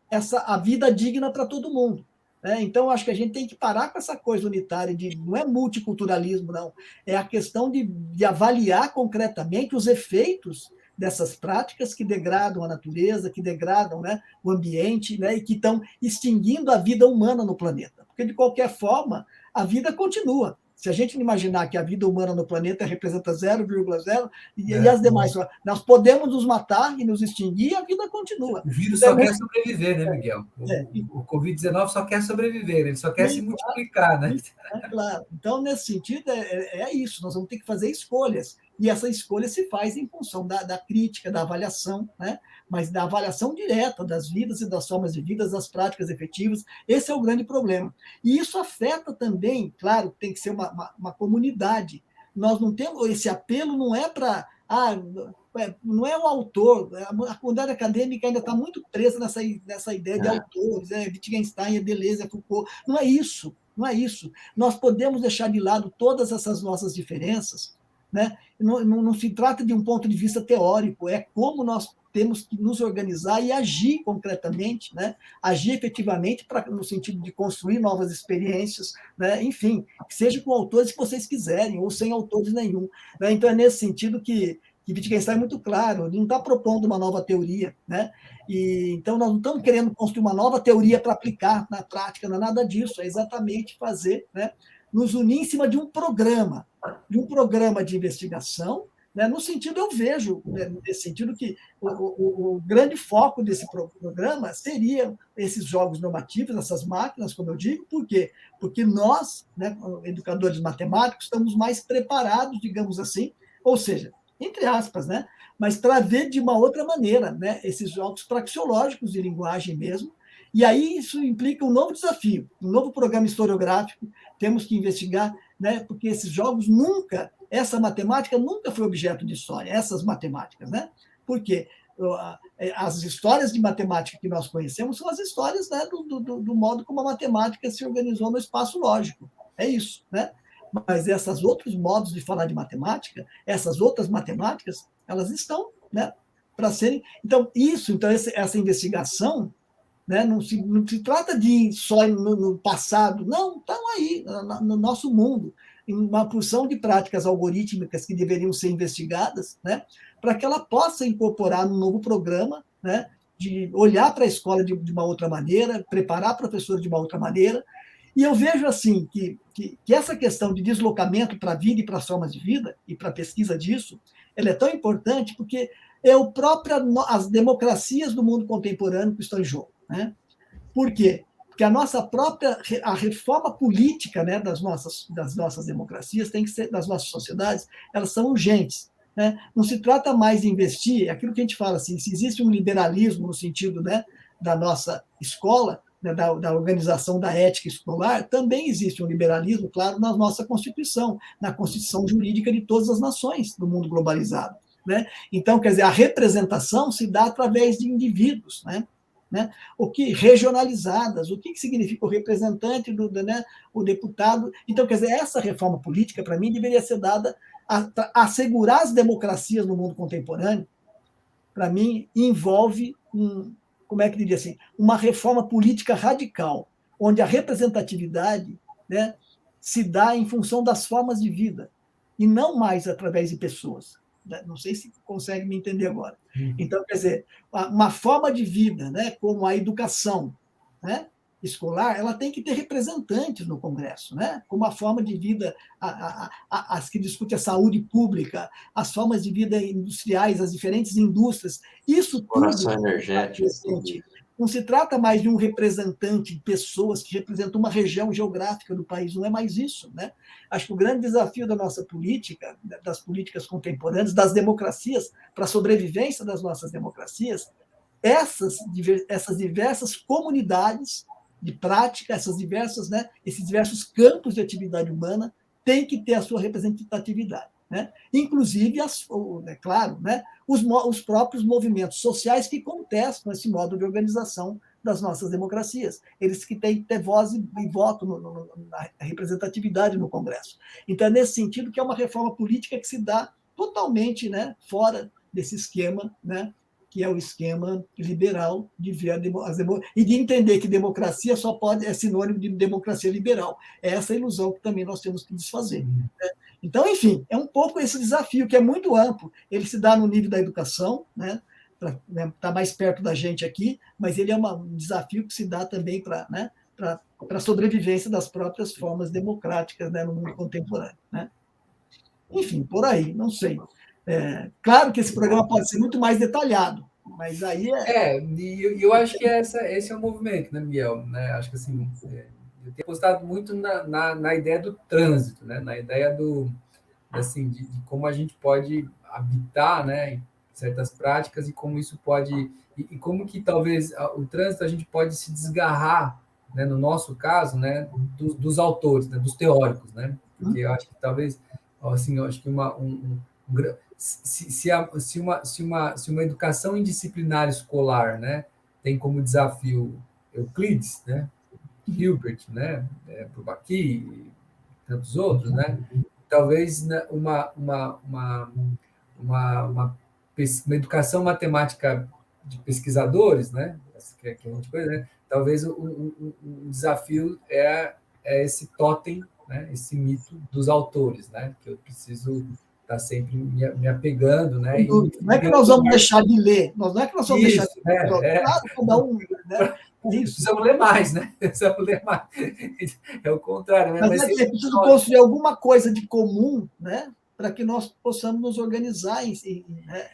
a vida digna para todo mundo. né? Então, acho que a gente tem que parar com essa coisa unitária, não é multiculturalismo, não. É a questão de avaliar concretamente os efeitos dessas práticas que degradam a natureza, que degradam, né, o ambiente, né, e que estão extinguindo a vida humana no planeta. Porque, de qualquer forma, a vida continua. Se a gente imaginar que a vida humana no planeta representa 0,0, e as demais, nós podemos nos matar e nos extinguir, e a vida continua. O vírus só quer sobreviver, né, Miguel? O Covid-19 só quer sobreviver, ele só quer se multiplicar, né? Claro. Então, nesse sentido, é isso, nós vamos ter que fazer escolhas. E essa escolha se faz em função da crítica, da avaliação, né? Mas da avaliação direta das vidas e das formas de vida, das práticas efetivas. Esse é o grande problema. E isso afeta também, claro, tem que ser uma comunidade. Nós não temos esse apelo, não é para. Não é o autor, a comunidade acadêmica ainda está muito presa nessa ideia de autores, Wittgenstein, Deleuze, Foucault. Não é isso, não é isso. Nós podemos deixar de lado todas essas nossas diferenças, né? Não se trata de um ponto de vista teórico, é como nós temos que nos organizar e agir concretamente, né? Agir efetivamente no sentido de construir novas experiências, né? Enfim, seja com autores que vocês quiserem, ou sem autores nenhum, né? Então, é nesse sentido que Wittgenstein é muito claro, ele não está propondo uma nova teoria, né? Então, nós não estamos querendo construir uma nova teoria para aplicar na prática, não é nada disso, é exatamente fazer, né? Nos unir em cima de um programa de investigação, né? No sentido, eu vejo, né, nesse sentido, que o grande foco desse programa seria esses jogos normativos, essas máquinas, como eu digo, por quê? Porque nós, né, educadores matemáticos, estamos mais preparados, digamos assim, ou seja, entre aspas, né? Mas para ver de uma outra maneira, né? Esses jogos praxeológicos de linguagem mesmo. E aí isso implica um novo desafio, um novo programa historiográfico. Temos que investigar, né? Porque esses jogos essa matemática nunca foi objeto de história, essas matemáticas, né? Por quê? As histórias de matemática que nós conhecemos são as histórias, né, do modo como a matemática se organizou no espaço lógico. É isso, né? Mas esses outros modos de falar de matemática, essas outras matemáticas, elas estão, né, para serem. Então, essa investigação, né, não se trata de só no passado, não, estão aí, no nosso mundo, em uma porção de práticas algorítmicas que deveriam ser investigadas, né, para que ela possa incorporar no novo programa, né, de olhar para a escola de uma outra maneira, preparar professores de uma outra maneira. E eu vejo assim que essa questão de deslocamento para a vida e para as formas de vida, e para a pesquisa disso, ela é tão importante porque as democracias do mundo contemporâneo que estão em jogo, né? Por quê? Porque a reforma política, né, das nossas democracias, tem que ser, das nossas sociedades, elas são urgentes, né? Não se trata mais de investir, é aquilo que a gente fala assim, se existe um liberalismo no sentido, né, da nossa escola, né, da organização da ética escolar, também existe um liberalismo, claro, na nossa Constituição, na Constituição jurídica de todas as nações do mundo globalizado, né? Então, quer dizer, a representação se dá através de indivíduos, né? Regionalizadas, o que significa o representante, né, o deputado. Então, quer dizer, essa reforma política, para mim, deveria ser dada a assegurar as democracias no mundo contemporâneo. Para mim, envolve como é que diria assim, uma reforma política radical, onde a representatividade, né, se dá em função das formas de vida, e não mais através de pessoas. Não sei se consegue me entender agora. Então, quer dizer, uma forma de vida, né, como a educação, né, escolar, ela tem que ter representantes no Congresso, né, como a forma de vida, as que discutem a saúde pública, as formas de vida industriais, as diferentes indústrias, isso tudo energética. Não se trata mais de um representante de pessoas que representam uma região geográfica do país, não é mais isso, né? Acho que o grande desafio da nossa política, das políticas contemporâneas, das democracias, para a sobrevivência das nossas democracias, essas diversas comunidades de prática, esses diversos campos de atividade humana têm que ter a sua representatividade, né? Inclusive, é claro, né, os próprios movimentos sociais que contestam esse modo de organização das nossas democracias. Eles que têm que ter voz e voto na representatividade no Congresso. Então, é nesse sentido que é uma reforma política que se dá totalmente, né, fora desse esquema, né, que é o esquema liberal de ver e de entender que democracia só pode é sinônimo de democracia liberal. É essa ilusão que também nós temos que desfazer. Né? Então, enfim, é um pouco esse desafio que é muito amplo. Ele se dá no nível da educação, né? Está mais perto da gente aqui, mas ele é um desafio que se dá também para a sobrevivência das próprias formas democráticas, né, no mundo contemporâneo. Né? Enfim, por aí, não sei. Claro que esse programa pode ser muito mais detalhado, mas aí e eu acho que esse é o movimento, né, Miguel? Né? Acho que assim, eu tenho apostado muito na ideia do trânsito, né? Na ideia assim, de como a gente pode habitar, né, certas práticas e como isso pode e como que talvez o trânsito a gente pode se desgarrar, né, no nosso caso, né, dos autores, né, dos teóricos, né? Porque eu acho que talvez assim, eu acho que se uma educação indisciplinar escolar, né, tem como desafio Euclides, né, Hilbert, né, Bourbaki e tantos outros, né, talvez né, uma educação matemática de pesquisadores, né, que a gente coisa, né, talvez o desafio é esse totem, né, esse mito dos autores, né, que eu preciso estar sempre me apegando, né? Não é que nós vamos deixar de ler, não é que nós vamos deixar de ler, claro, cada um, né? Precisamos ler mais, né? Precisamos ler mais. É o contrário, né? Mas é preciso construir alguma coisa de comum, né? Para que nós possamos nos organizar né?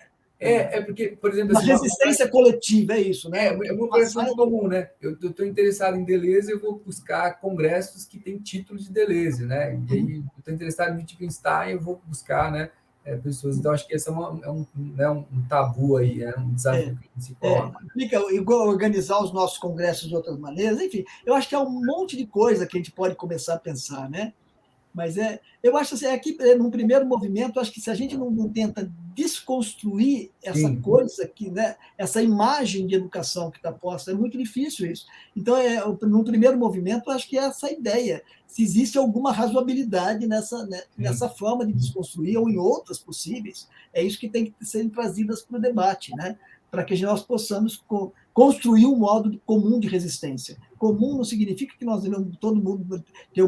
Porque, por exemplo, uma resistência coletiva, é isso, né? É uma operação de comum, né? Eu estou interessado em Deleuze, eu vou buscar congressos que têm títulos de Deleuze, né? E aí, eu estou interessado em Wittgenstein, eu vou buscar, né? Pessoas. Então, acho que esse é um tabu aí, é um desafio que a gente se coloca. Implica organizar os nossos congressos de outras maneiras, enfim, eu acho que há um monte de coisa que a gente pode começar a pensar, né? Mas eu acho assim, aqui, num primeiro movimento, acho que se a gente não tenta desconstruir essa coisa, né, essa imagem de educação que está posta, é muito difícil isso. Então, num primeiro movimento, acho que é essa ideia, se existe alguma razoabilidade nessa forma de desconstruir, ou em outras possíveis, é isso que tem que ser trazidas para o debate, né? Para que nós possamos construir um modo comum de resistência. Comum não significa que nós todo mundo ter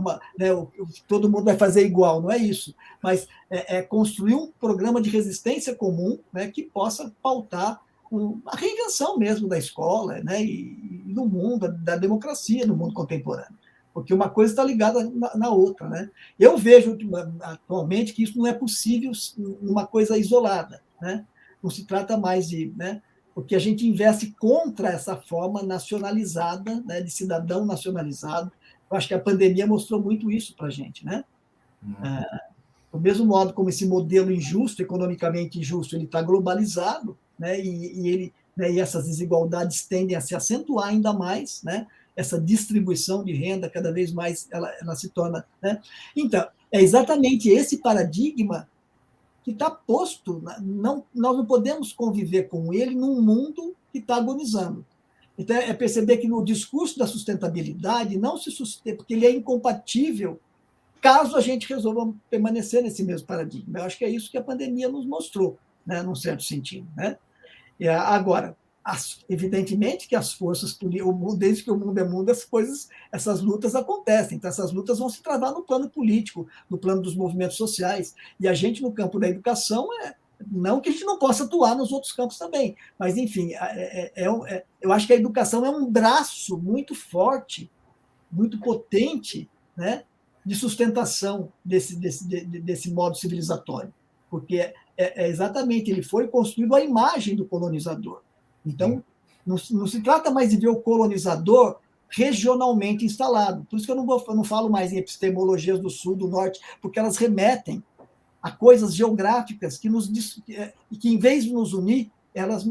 todo mundo vai fazer igual, não é isso. Mas é construir um programa de resistência comum, né, que possa pautar a reinvenção mesmo da escola, né, e no mundo, da democracia no mundo contemporâneo. Porque uma coisa está ligada na outra. Né? Eu vejo atualmente que isso não é possível uma coisa isolada. Né? Não se trata mais de... Né, porque a gente investe contra essa forma nacionalizada, né, de cidadão nacionalizado. Eu acho que a pandemia mostrou muito isso para a gente. Né? Do mesmo modo como esse modelo injusto, economicamente injusto, ele está globalizado, né, e essas desigualdades tendem a se acentuar ainda mais, né, essa distribuição de renda cada vez mais ela se torna... Né? Então, é exatamente esse paradigma que está posto, nós não podemos conviver com ele num mundo que está agonizando. Então, é perceber que no discurso da sustentabilidade não se sustenta, porque ele é incompatível caso a gente resolva permanecer nesse mesmo paradigma. Eu acho que é isso que a pandemia nos mostrou, né, num certo sentido. Né? Agora, evidentemente que as forças políticas, desde que o mundo é mundo, essas lutas acontecem. Então, essas lutas vão se travar no plano político, no plano dos movimentos sociais. E a gente, no campo da educação, não que a gente não possa atuar nos outros campos também, mas, enfim, eu acho que a educação é um braço muito forte, muito potente, né, de sustentação desse modo civilizatório. Porque exatamente, ele foi construído à imagem do colonizador. Então, não se trata mais de ver o colonizador regionalmente instalado. Por isso que eu não falo mais em epistemologias do sul, do norte, porque elas remetem a coisas geográficas que em vez de nos unir, elas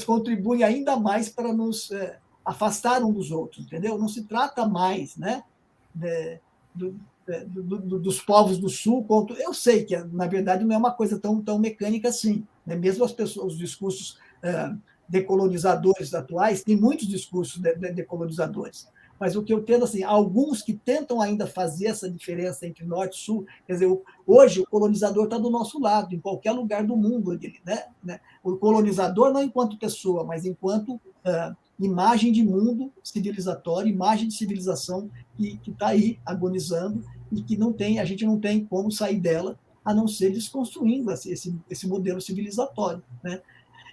contribuem ainda mais para nos afastar um dos outros, entendeu? Não se trata mais, né, dos povos do sul. Eu sei que, na verdade, não é uma coisa tão mecânica assim. Né? Mesmo os discursos decolonizadores atuais, tem muitos discursos decolonizadores, mas o que eu entendo, assim, alguns que tentam ainda fazer essa diferença entre norte e sul, quer dizer, hoje o colonizador está do nosso lado, em qualquer lugar do mundo, né? O colonizador não enquanto pessoa, mas enquanto imagem de mundo civilizatório, imagem de civilização que está aí agonizando e que a gente não tem como sair dela a não ser desconstruindo esse modelo civilizatório, né?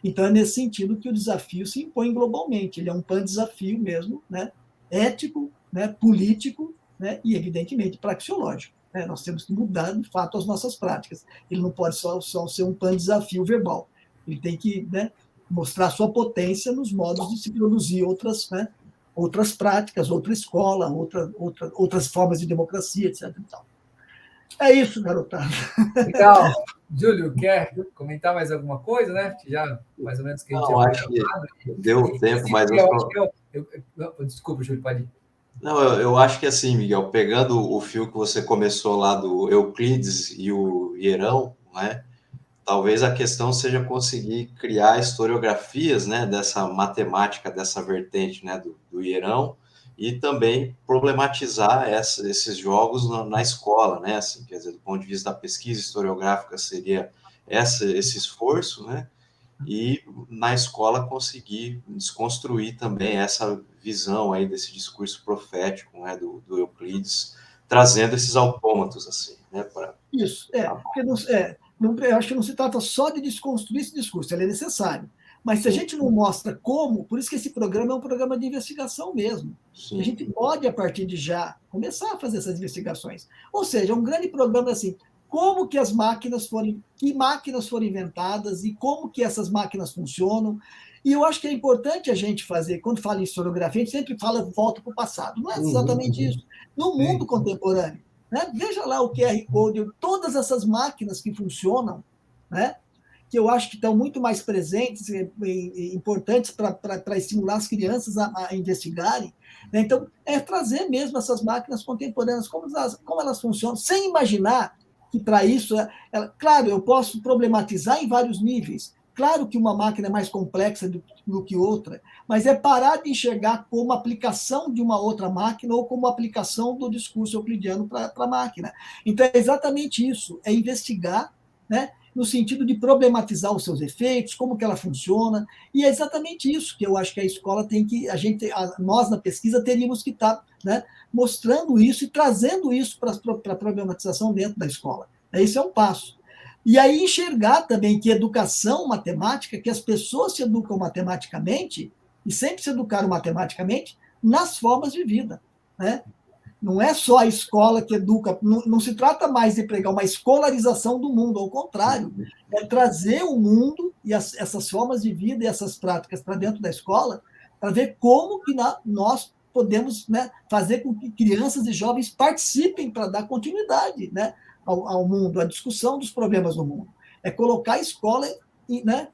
Então, é nesse sentido que o desafio se impõe globalmente. Ele é um pan-desafio mesmo, né? Ético, né? Político, né? E, evidentemente, praxeológico, né? Nós temos que mudar, de fato, as nossas práticas. Ele não pode só ser um pan-desafio verbal. Ele tem que, né, mostrar sua potência nos modos de se produzir outras práticas, outra escola, outras formas de democracia, etc. Então, é isso, garotada. Legal. Júlio, quer comentar mais alguma coisa, né? Já mais ou menos que a gente Não, acho que deu tempo, mas desculpa, Júlio, pode ir. Não, eu acho que assim, Miguel, pegando o fio que você começou lá do Euclides e o Hierão, né? Talvez a questão seja conseguir criar historiografias, né, dessa matemática, dessa vertente, né, do Hierão, e também problematizar esses jogos na escola, né, assim, quer dizer, do ponto de vista da pesquisa historiográfica seria esse esforço, né, e na escola conseguir desconstruir também essa visão aí desse discurso profético, né, do Euclides, trazendo esses autômatos, assim, né, para... Isso, porque eu acho que não se trata só de desconstruir esse discurso, ele é necessário. Mas se a gente não mostra como, por isso que esse programa é um programa de investigação mesmo. Sim. A gente pode, a partir de já, começar a fazer essas investigações. Ou seja, um grande programa assim, como que que máquinas foram inventadas e como que essas máquinas funcionam. E eu acho que é importante a gente fazer, quando fala em historiografia, a gente sempre volta para o passado. Não é exatamente isso. No mundo contemporâneo, né? Veja lá o QR Code, todas essas máquinas que funcionam, né? Que eu acho que estão muito mais presentes e importantes para estimular as crianças a investigarem. Né? Então, é trazer mesmo essas máquinas contemporâneas, como elas funcionam, sem imaginar que para isso, claro, eu posso problematizar em vários níveis. Claro que uma máquina é mais complexa do que outra, mas é parar de enxergar como aplicação de uma outra máquina ou como aplicação do discurso euclidiano para a máquina. Então, é exatamente isso, é investigar, né, no sentido de problematizar os seus efeitos, como que ela funciona, e é exatamente isso que eu acho que a escola tem que, nós na pesquisa teríamos que estar, né, mostrando isso e trazendo isso para a problematização dentro da escola. Esse é um passo. E aí enxergar também que educação matemática, que as pessoas se educam matematicamente, e sempre se educaram matematicamente, nas formas de vida, né? Não é só a escola que educa, não se trata mais de pregar uma escolarização do mundo, ao contrário, é trazer o mundo e essas formas de vida e essas práticas para dentro da escola, para ver como que nós podemos, né, fazer com que crianças e jovens participem para dar continuidade, né, ao mundo, à discussão dos problemas do mundo. É colocar a escola, né,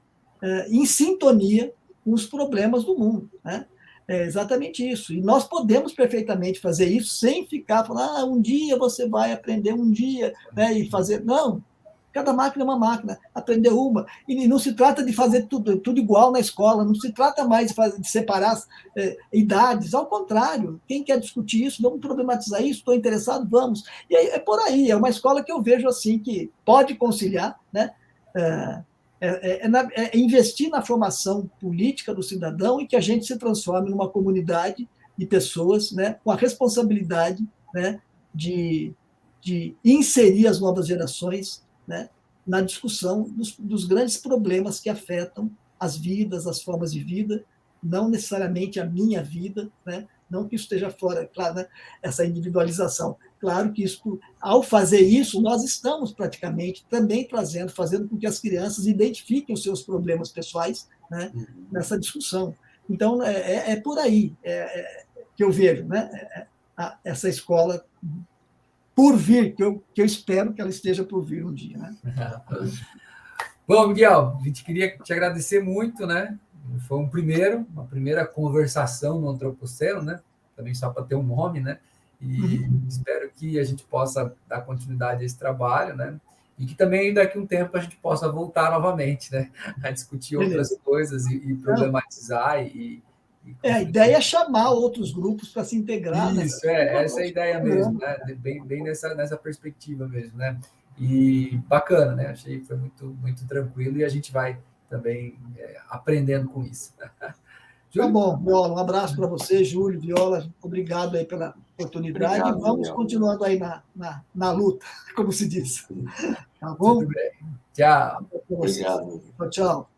em sintonia com os problemas do mundo, né? É exatamente isso. E nós podemos perfeitamente fazer isso sem ficar falando, um dia você vai aprender, um dia, né, e fazer. Não. Cada máquina é uma máquina, aprender uma. E não se trata de fazer tudo igual na escola, não se trata mais de separar idades, ao contrário. Quem quer discutir isso, vamos problematizar isso, estou interessado, vamos. E aí, é por aí, é uma escola que eu vejo assim, que pode conciliar, né? É investir na formação política do cidadão e que a gente se transforme numa comunidade de pessoas, né, com a responsabilidade, né, de inserir as novas gerações, né, na discussão dos grandes problemas que afetam as vidas, as formas de vida, não necessariamente a minha vida, né, não que isso esteja fora, claro, né, essa individualização. Claro que isso, ao fazer isso, nós estamos praticamente também fazendo com que as crianças identifiquem os seus problemas pessoais, né, nessa discussão. Então, é por aí que eu vejo, né, essa escola por vir, que eu espero que ela esteja por vir um dia. Né? Bom, Miguel, a gente queria te agradecer muito, né? Foi uma primeira conversação no Antropoceno, né? Também só para ter um nome, né? E espero que a gente possa dar continuidade a esse trabalho, né? E que também daqui a um tempo a gente possa voltar novamente, né? A discutir outras coisas e problematizar e A ideia é chamar outros grupos para se integrar. Isso, essa é a ideia mesmo, né? Bem nessa perspectiva mesmo, né? E bacana, né? Achei que foi muito tranquilo e a gente vai também aprendendo com isso. Tá bom, Viola, um abraço para você, Júlio, Viola, obrigado aí pela oportunidade. Obrigado, Vamos Miguel. continuando aí na luta, como se diz. Tá bom? Tudo bem. Tchau. Obrigado. Tchau, tchau.